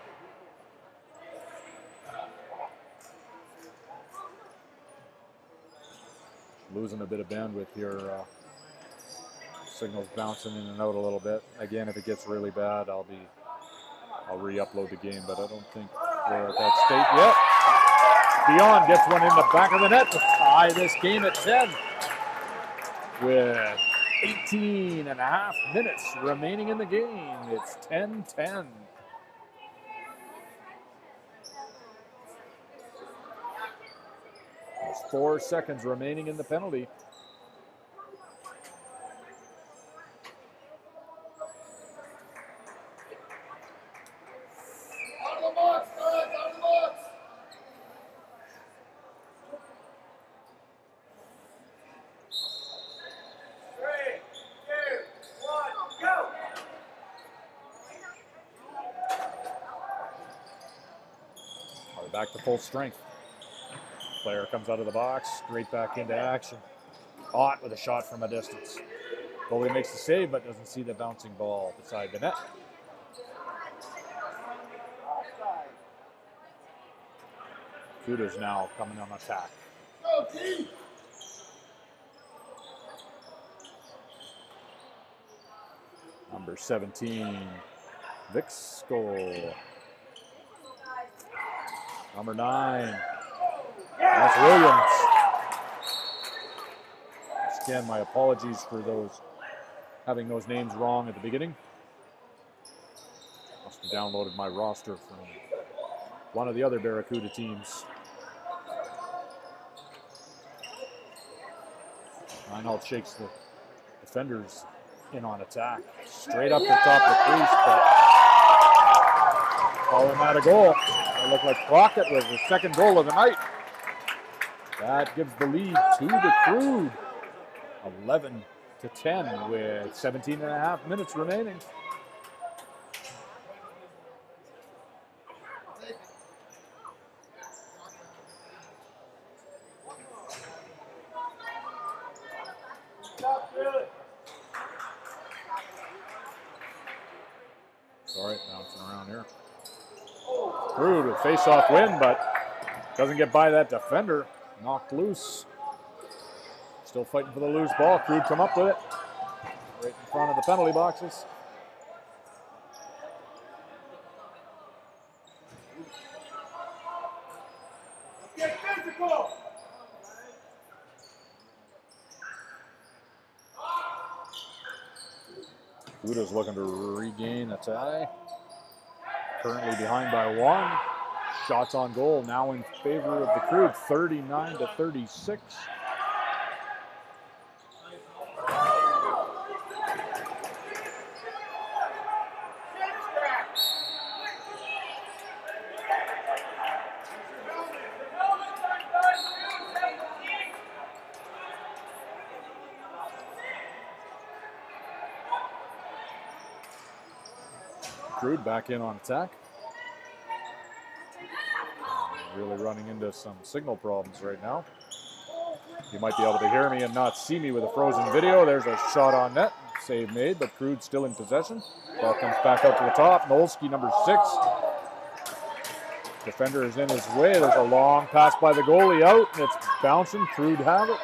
Losing a bit of bandwidth here. Signal's bouncing in and out a little bit. Again, if it gets really bad, I'll re-upload the game, but I don't think we're at that state yet. Beyond gets one in the back of the net to tie this game at 10 with 18 and a half minutes remaining in the game. It's 10-10. There's 4 seconds remaining in the penalty. Out of the box, guys, out of the box. Three, two, one, go. Are back to full strength. Player comes out of the box, straight back into action. Ott with a shot from a distance. Goalie makes the save, but doesn't see the bouncing ball beside the net. Cuda's now coming on attack. Go, team. Number 17, Vic's goal. Number 9, that's Williams. Once again, my apologies for having those names wrong at the beginning. Must have downloaded my roster from one of the other Barracuda teams. Reinhold shakes the defenders in on attack. Straight up the top of the crease, but call him out a goal. It looked like Crockett was the second goal of the night. That gives the lead to the Crude. 11-10 with 17 and a half minutes remaining. Sorry, bouncing around here. Crude with face-off win, but doesn't get by that defender. Knocked loose. Still fighting for the loose ball. Crude come up with it. Right in front of the penalty boxes. Get physical. Cuda's looking to regain a tie. Currently behind by 1. Shots on goal now in favor of the Crude, 39-36. Crude back in on attack. Really running into some signal problems right now. You might be able to hear me and not see me with a frozen video. There's a shot on net. Save made, but Crude still in possession. Ball comes back out to the top. Nolski, number 6. Defender is in his way. There's a long pass by the goalie out, and it's bouncing. Crude have it.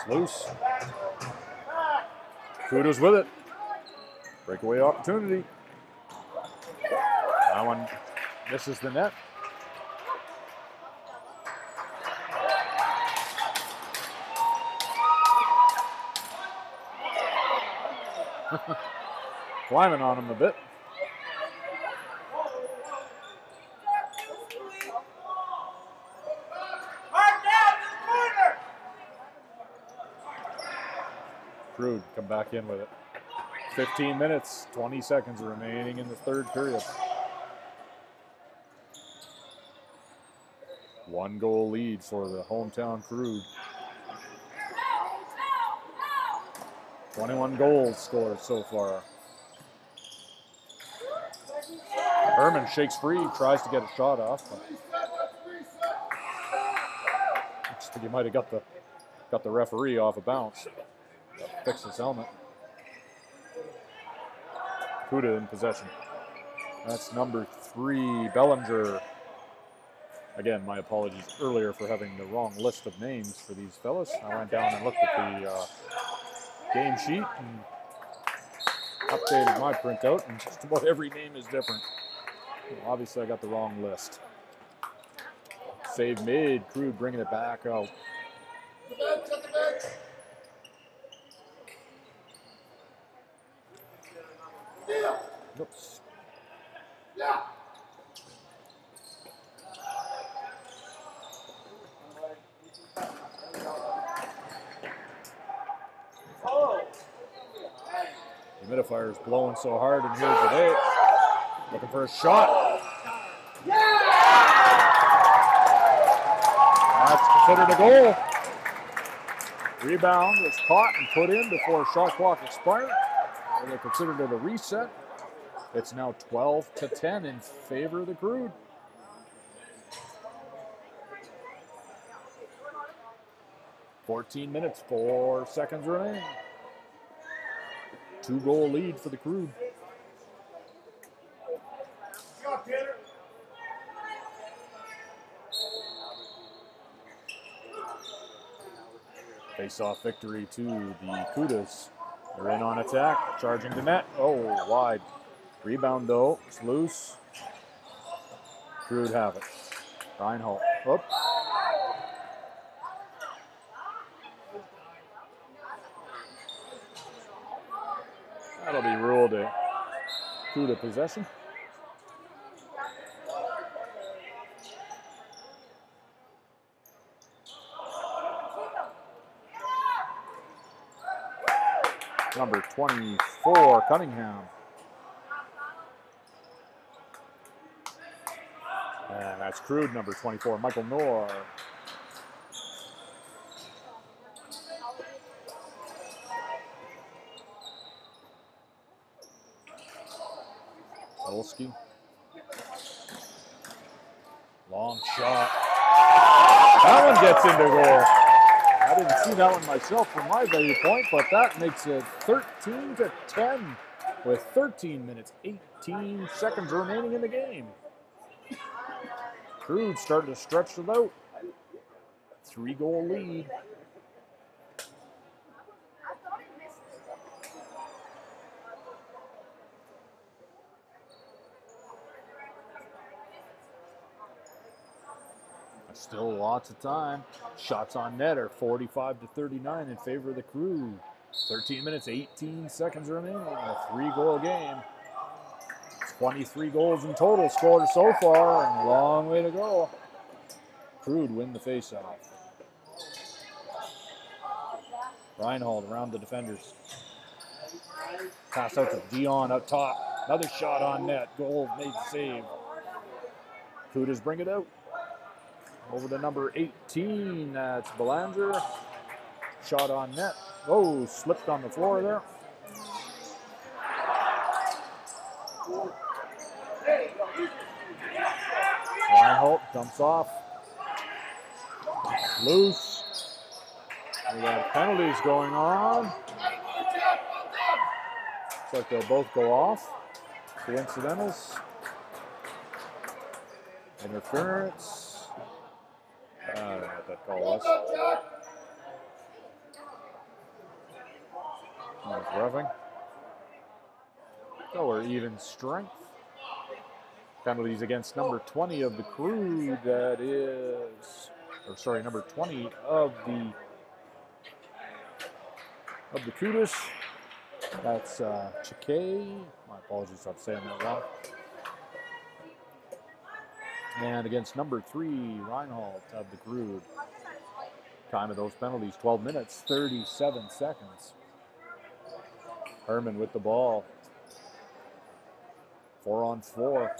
It's loose. Crude's with it. Breakaway opportunity. That one misses the net. Climbing on him a bit. Crude come back in with it. 15 minutes, 20 seconds remaining in the third period. 1 goal lead for the hometown Crude. 21 goals scored so far. Herman shakes free, tries to get a shot off. Looks like he might have got the referee off a bounce. Fix his helmet. Kuda in possession. That's number 3, Bellinger. Again, my apologies earlier for having the wrong list of names for these fellas. I went down and looked at the game sheet and updated my printout, and just about every name is different. Well, obviously, I got the wrong list. Save made. Crude bringing it back out. Oops. The humidifier is blowing so hard in here today. Looking for a shot. That's considered a goal. Rebound was caught and put in before shot clock expired. They considered it a reset. It's now 12-10 in favor of the Crude. "14 minutes, 4 seconds remaining. 2-goal lead for the Crude. Face-off victory to the Kudas. They're in on attack, charging the net. Oh, wide. Rebound though, it's loose. Crude have it. Reinhold. Whoop. That'll be ruled a Kuda possession. Number 24, Cunningham. And that's Crude, number 24, Michael Knorr. Olski. Long shot. That one gets into goal. I didn't see that one myself from my value point, but that makes it 13-10 with 13 minutes, 18 seconds remaining in the game. Crude starting to stretch it out. 3-goal lead. Still lots of time. Shots on net are 45-39 in favor of the Crude. 13 minutes, 18 seconds remaining. A 3-goal game. 23 goals in total scored so far, and a long way to go. Crude win the faceoff. Reinhold around the defenders. Pass out to Dion up top. Another shot on net. Goal made the save. Kudas bring it out. Over to number 18, that's Belanger. Shot on net. Oh, slipped on the floor there. Reinhold dumps off. Loose. We got penalties going on. Looks like they'll both go off. Coincidentals. Interference. I don't know what that call was. Nice roughing. So we're even strength. Penalties against number 20 of the Crude. That is, or sorry, number 20 of the Kudus. That's Chike. My apologies if I'm saying that wrong. And against number 3, Reinhold of the Crude. Time of those penalties, 12 minutes, 37 seconds. Herman with the ball. 4-on-4.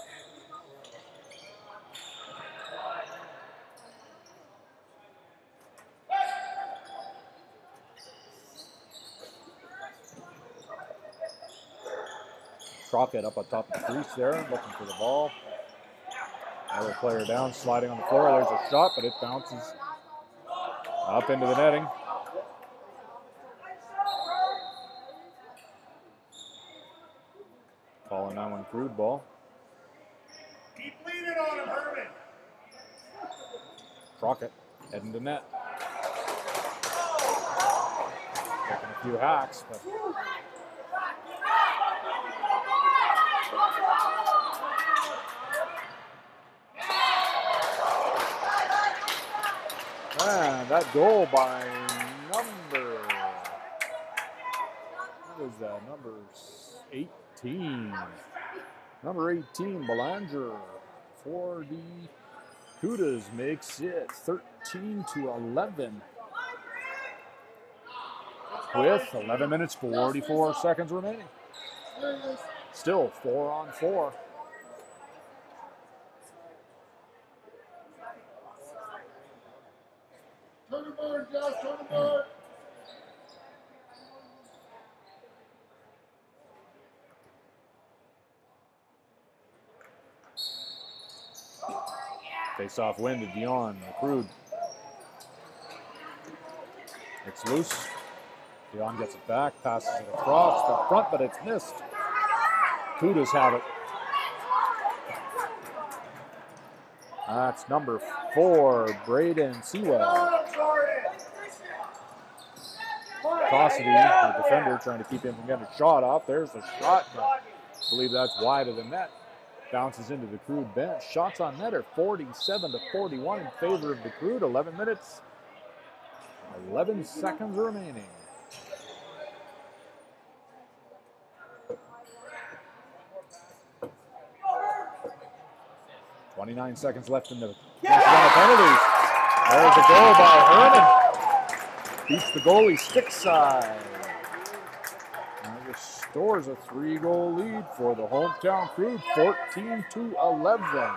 Crockett up on top of the crease there, looking for the ball. Another player down, sliding on the floor. There's a shot, but it bounces up into the netting. Calling that one Crude ball. Keep leaning on him, Herman. Crockett heading to net. Taking a few hacks, but man, that goal by number, what is that, number 18. Number 18, Belanger for the Cudas makes it 13-11. With 11 minutes, 44 seconds remaining. Still 4-on-4. Turn the board, Josh, turn the board. Face-off win to Dion, Crude. It's loose. Dion gets it back, passes it across the front, but it's missed. Cudas have it. That's number 4, Braden Sewell. Cassidy, the defender, trying to keep him from getting a shot off. There's a shot, but I believe that's wide of the net. Bounces into the Crude bench. Shots on net are 47-41 in favor of the Crude. 11 minutes, 11 seconds remaining. .29 seconds left in the penalties. There's a goal by Herman. Beats the goalie stick side. And restores a 3-goal lead for the hometown Crude, 14-11.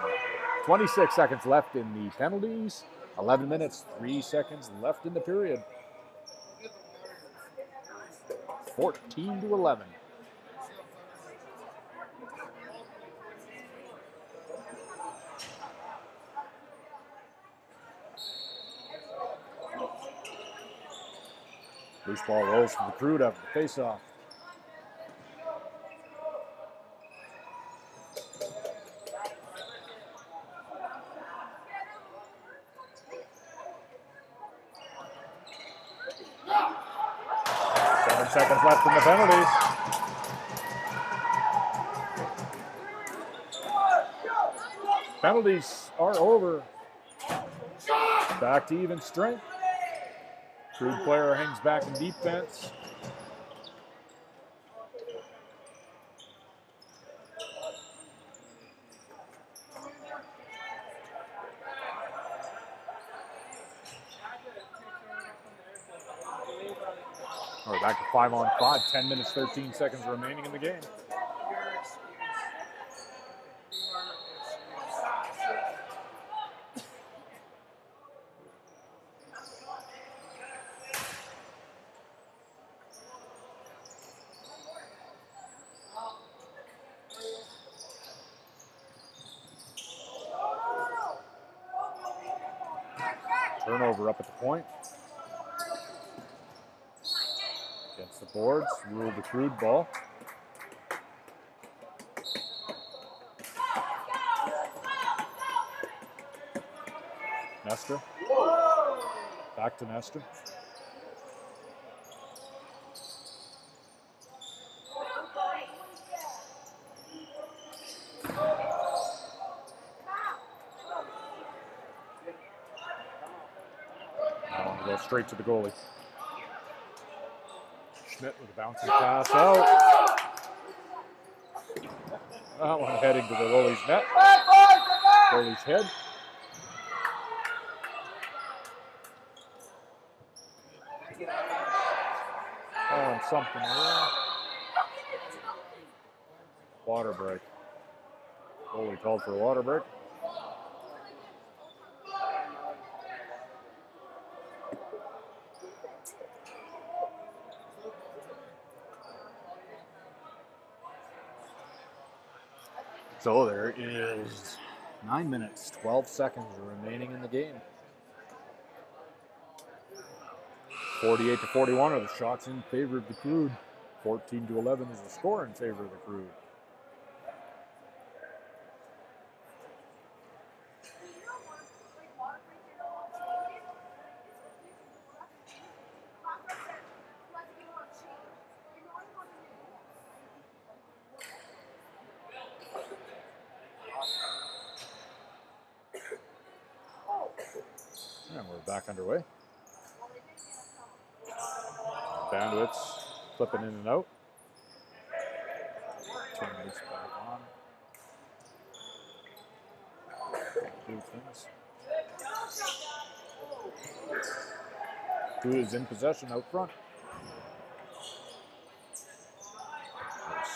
26 seconds left in the penalties. 11 minutes, 3 seconds left in the period. 14-11. Loose ball rolls from the Crude after the face-off. Seconds left in the penalties. Penalties are over. Back to even strength. Crude player hangs back in defense. We're back to 5-on-5, 10 minutes, 13 seconds remaining in the game. Turnover up at the point. Against the boards, ruled the Crude ball. Nestor. Back to Nestor. Go straight to the goalie. Schmidt with a bouncing pass out. That one heading to the goalie's net. Goalie's head. Oh, and something there. Water break. Goalie called for a water break. So there is 9 minutes, 12 seconds remaining in the game. 48-41 are the shots in favor of the Crude. 14-11 is the score in favor of the Crude. And we're back underway. Bandwidth's flipping in and out. Turn this back on. Do things. Who is in possession out front?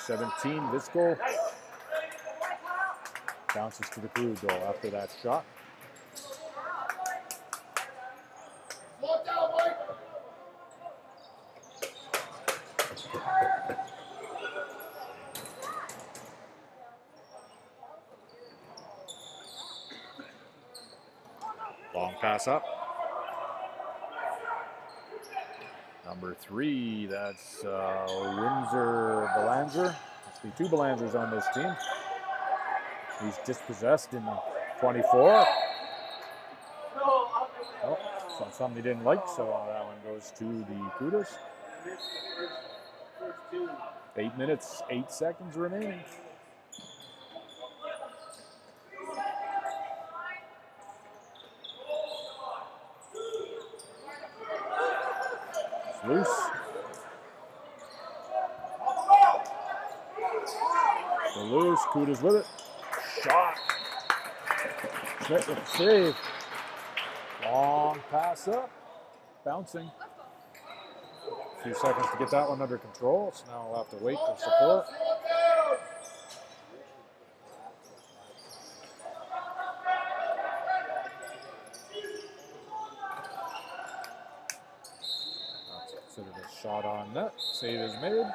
17, this goal. Bounces to the Crude goal after that shot. Long pass up. Number 3, that's Windsor Belanger. Must be 2 Belangers on this team. He's dispossessed in 24. Oh, saw something he didn't like, so that one goes to the Kudas. 8 minutes, 8 seconds remaining. It's loose. They're loose, Kudas with it. Shot. Schmidt with the save. Long pass up. Bouncing. A few seconds to get that one under control, so now we'll have to wait for support. That's considered a shot on net. Save is made.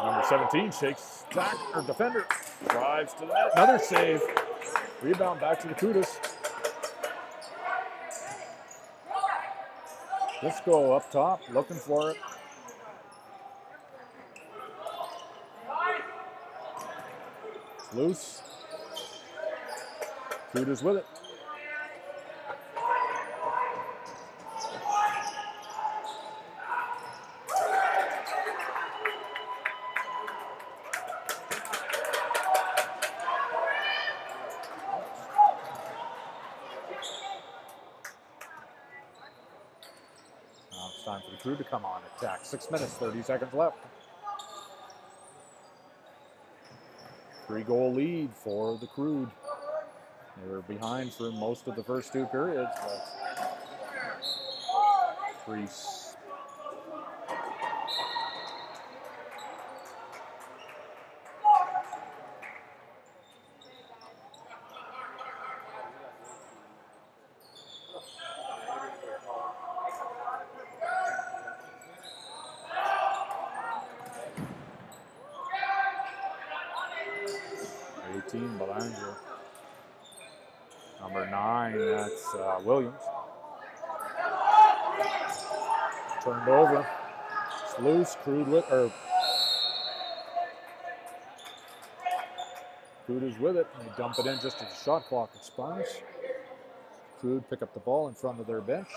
Number 17 shakes back, or defender drives to that. Another save. Rebound back to the Kudas. Let's go up top, looking for it. It's loose. Kudas with it. Time for the Crude to come on attack. 6 minutes, 30 seconds left. 3-goal lead for the Crude. They were behind for most of the first 2 periods, but Priest. Belanger. Number 9, that's Williams. Turned over. It's loose. Crude with, Crude is with it. And they dump it in just as the shot clock expires. Crude pick up the ball in front of their bench.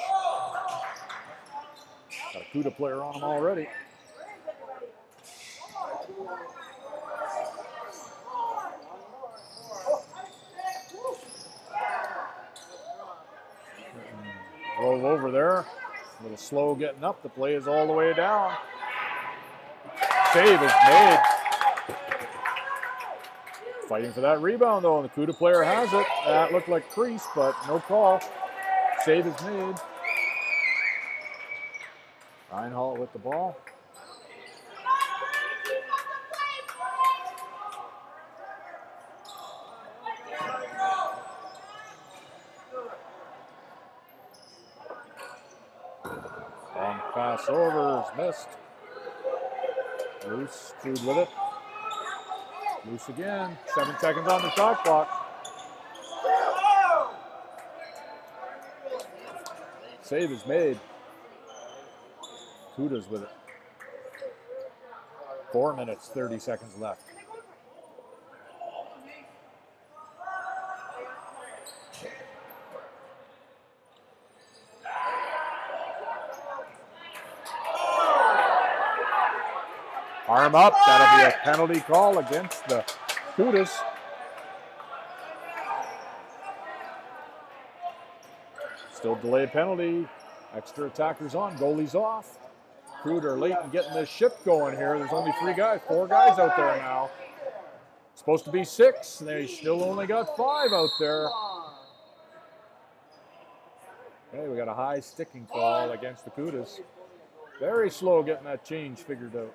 Got a Cuda player on him already. Roll over there. A little slow getting up. The play is all the way down. Save is made. Fighting for that rebound though, and the Cuda player has it. That looked like crease, but no call. Save is made. Reinhold with the ball. Long pass over is missed. Loose, Crude with it. Loose again. 7 seconds on the shot clock. Save is made. Cuda's with it. 4 minutes, 30 seconds left. Arm up. That'll be a penalty call against the Cudas. Still delayed penalty. Extra attackers on. Goalie's off. Crude are late in getting this ship going here. There's only 4 guys out there now. Supposed to be 6. They still only got 5 out there. Okay, we got a high sticking call against the Cudas. Very slow getting that change figured out.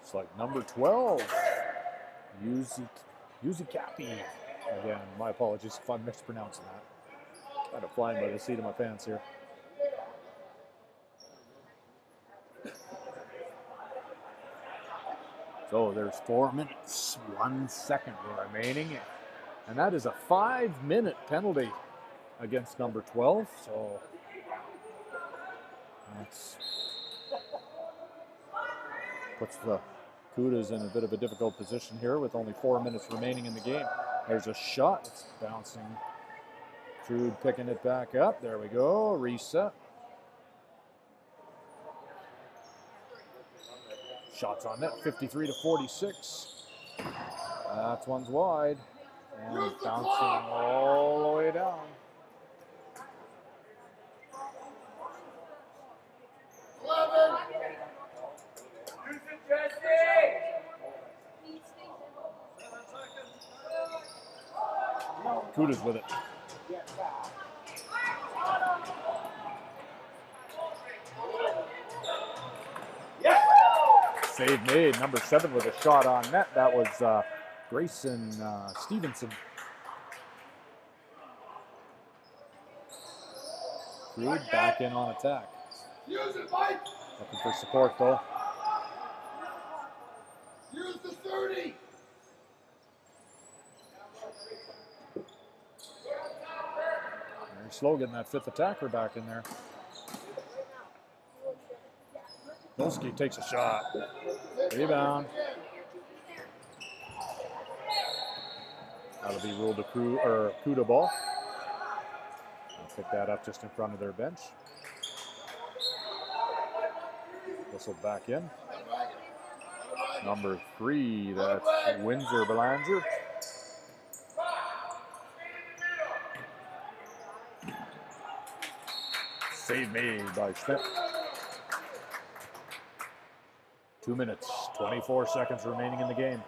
It's like number 12, Yuzi Cappy. Again, my apologies if I'm mispronouncing that. Kind of flying by the seat of my pants here. So there's 4 minutes, 1 second remaining. And that is a 5-minute penalty against number 12. So that's puts the Cudas in a bit of a difficult position here with only 4 minutes remaining in the game. There's a shot. It's bouncing. Crude picking it back up. There we go. Reset. Shots on net, 53-46. That one's wide. And bouncing all the way down. Cuda's with it. Save made. Number 7 with a shot on net. That was Grayson Stevenson. Crude back in on attack. Looking for support though. Use the 30. Very slow getting that 5th attacker back in there. Bilski takes a shot. Rebound. That'll be ruled a Cuda ball. I'll pick that up just in front of their bench. Whistled back in. Number 3, that's Windsor Belanger. Save made by Schmidt. 2 minutes, 24 seconds remaining in the game.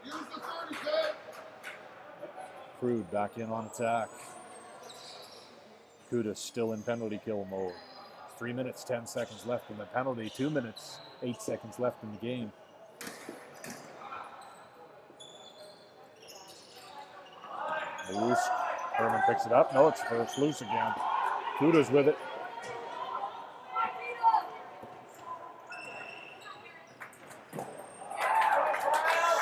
Use the 30, Ted. Crude back in on attack. Cuda still in penalty kill mode. 3 minutes, 10 seconds left in the penalty. 2 minutes, 8 seconds left in the game. Loose. Herman picks it up. No, it's first loose again. Cuda's with it.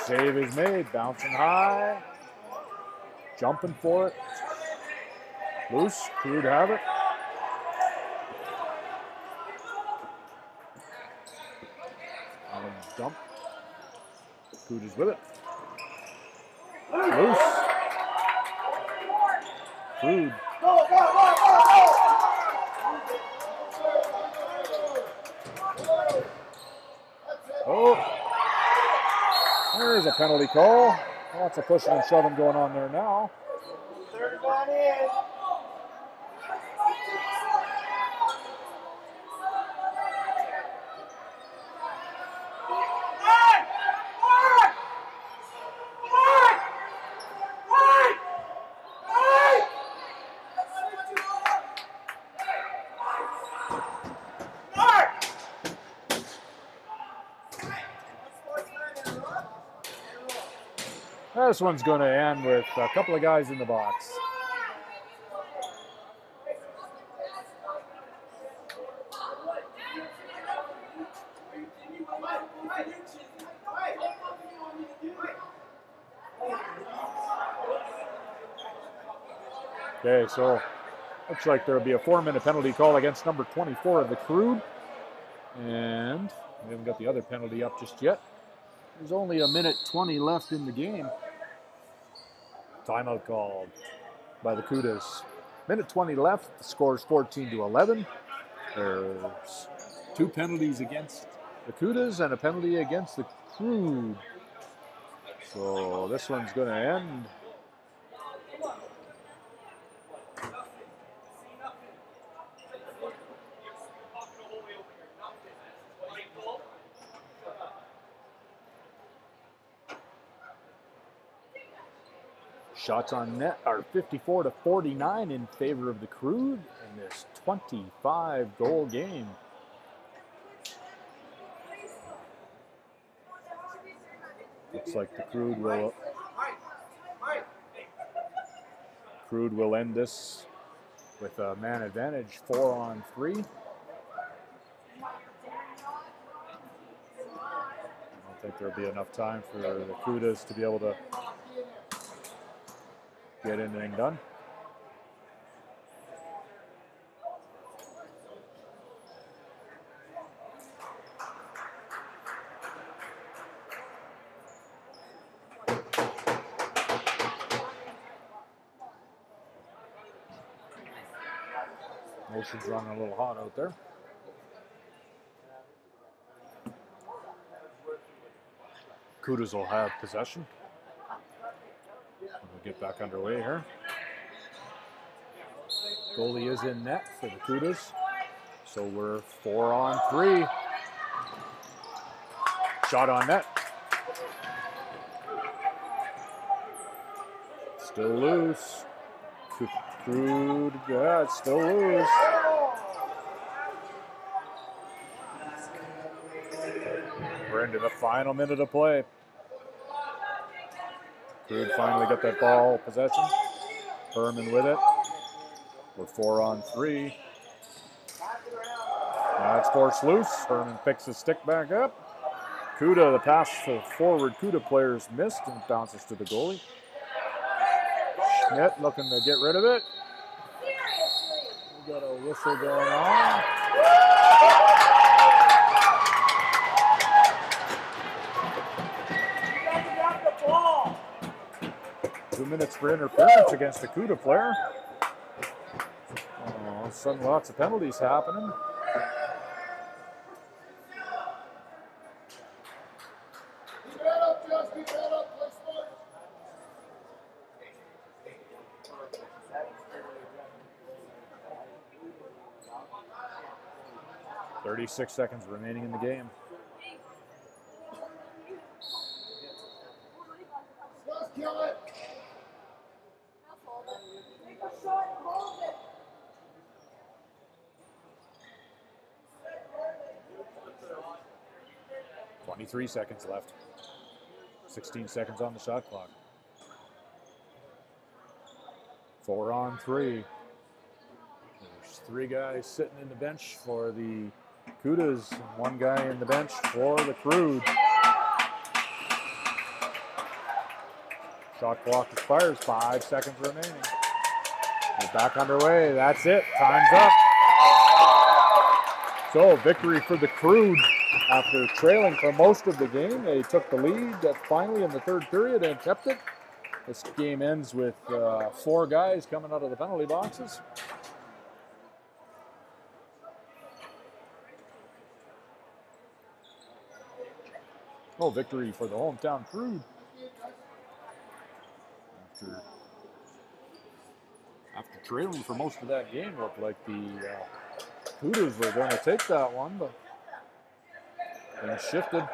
Save is made. Bouncing high. jumping for it. Loose. Crude have it. Allen's dump. Crude is with it. Loose. Crude. Oh, there's a penalty call. Lots of pushing and shoving going on there now. Third one in. This one's going to end with a couple of guys in the box. Okay, so looks like there'll be a 4-minute penalty call against number 24 of the Crude. And we haven't got the other penalty up just yet. There's only a minute 20 left in the game. Timeout called by the Cudas. Minute 20 left. The score is 14-11. There's 2 penalties against the Cudas and a penalty against the Crude. So this one's going to end. Shots on net are 54-49 in favor of the Crude in this 25-goal game. Looks like the Crude will end this with a man advantage, 4-on-3. I don't think there'll be enough time for the Cudas to be able to get anything done. Motion's running a little hot out there. Cudas will have possession. We'll get back underway here. Goalie is in net for the Cudas. So we're 4-on-3. Shot on net. Still loose. Crude, yeah, it's still loose. We're into the final minute of play. Crude finally got that ball possession. Herman with it. We're 4-on-3. Now it's forced loose. Herman picks his stick back up. Cuda, the pass to forward Cuda players missed and bounces to the goalie. Schmidt looking to get rid of it. We got a whistle going on. 2 minutes for interference against the Cuda player. All of a sudden, lots of penalties happening. Keep that up, Josh. Keep that up. Play smart. 36 seconds remaining in the game. Let's kill it. 23 seconds left. 16 seconds on the shot clock. 4-on-3. There's 3 guys sitting in the bench for the Cudas and 1 guy in the bench for the Crude. Shot clock expires, 5 seconds remaining. We're back underway, that's it, time's up. So victory for the Crude. After trailing for most of the game, they took the lead finally in the third period and kept it. This game ends with 4 guys coming out of the penalty boxes. Oh, victory for the hometown Crude. After trailing for most of that game, looked like the Hooters were going to take that one, but things shifted.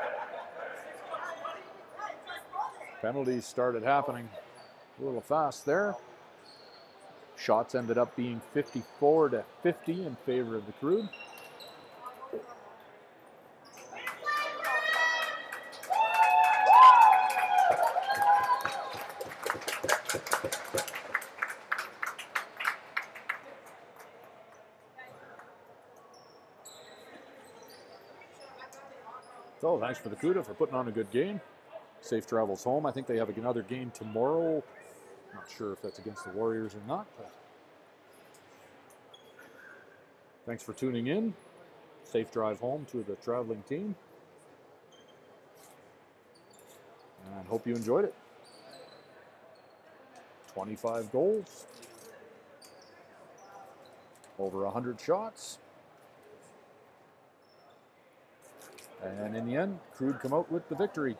Penalties started happening a little fast there. Shots ended up being 54-50 in favor of the Crude. So thanks for the CUDA for putting on a good game. Safe travels home. I think they have another game tomorrow. Not sure if that's against the Warriors or not. But thanks for tuning in. Safe drive home to the traveling team. And hope you enjoyed it. 25 goals. Over 100 shots. And in the end, Crude come out with the victory.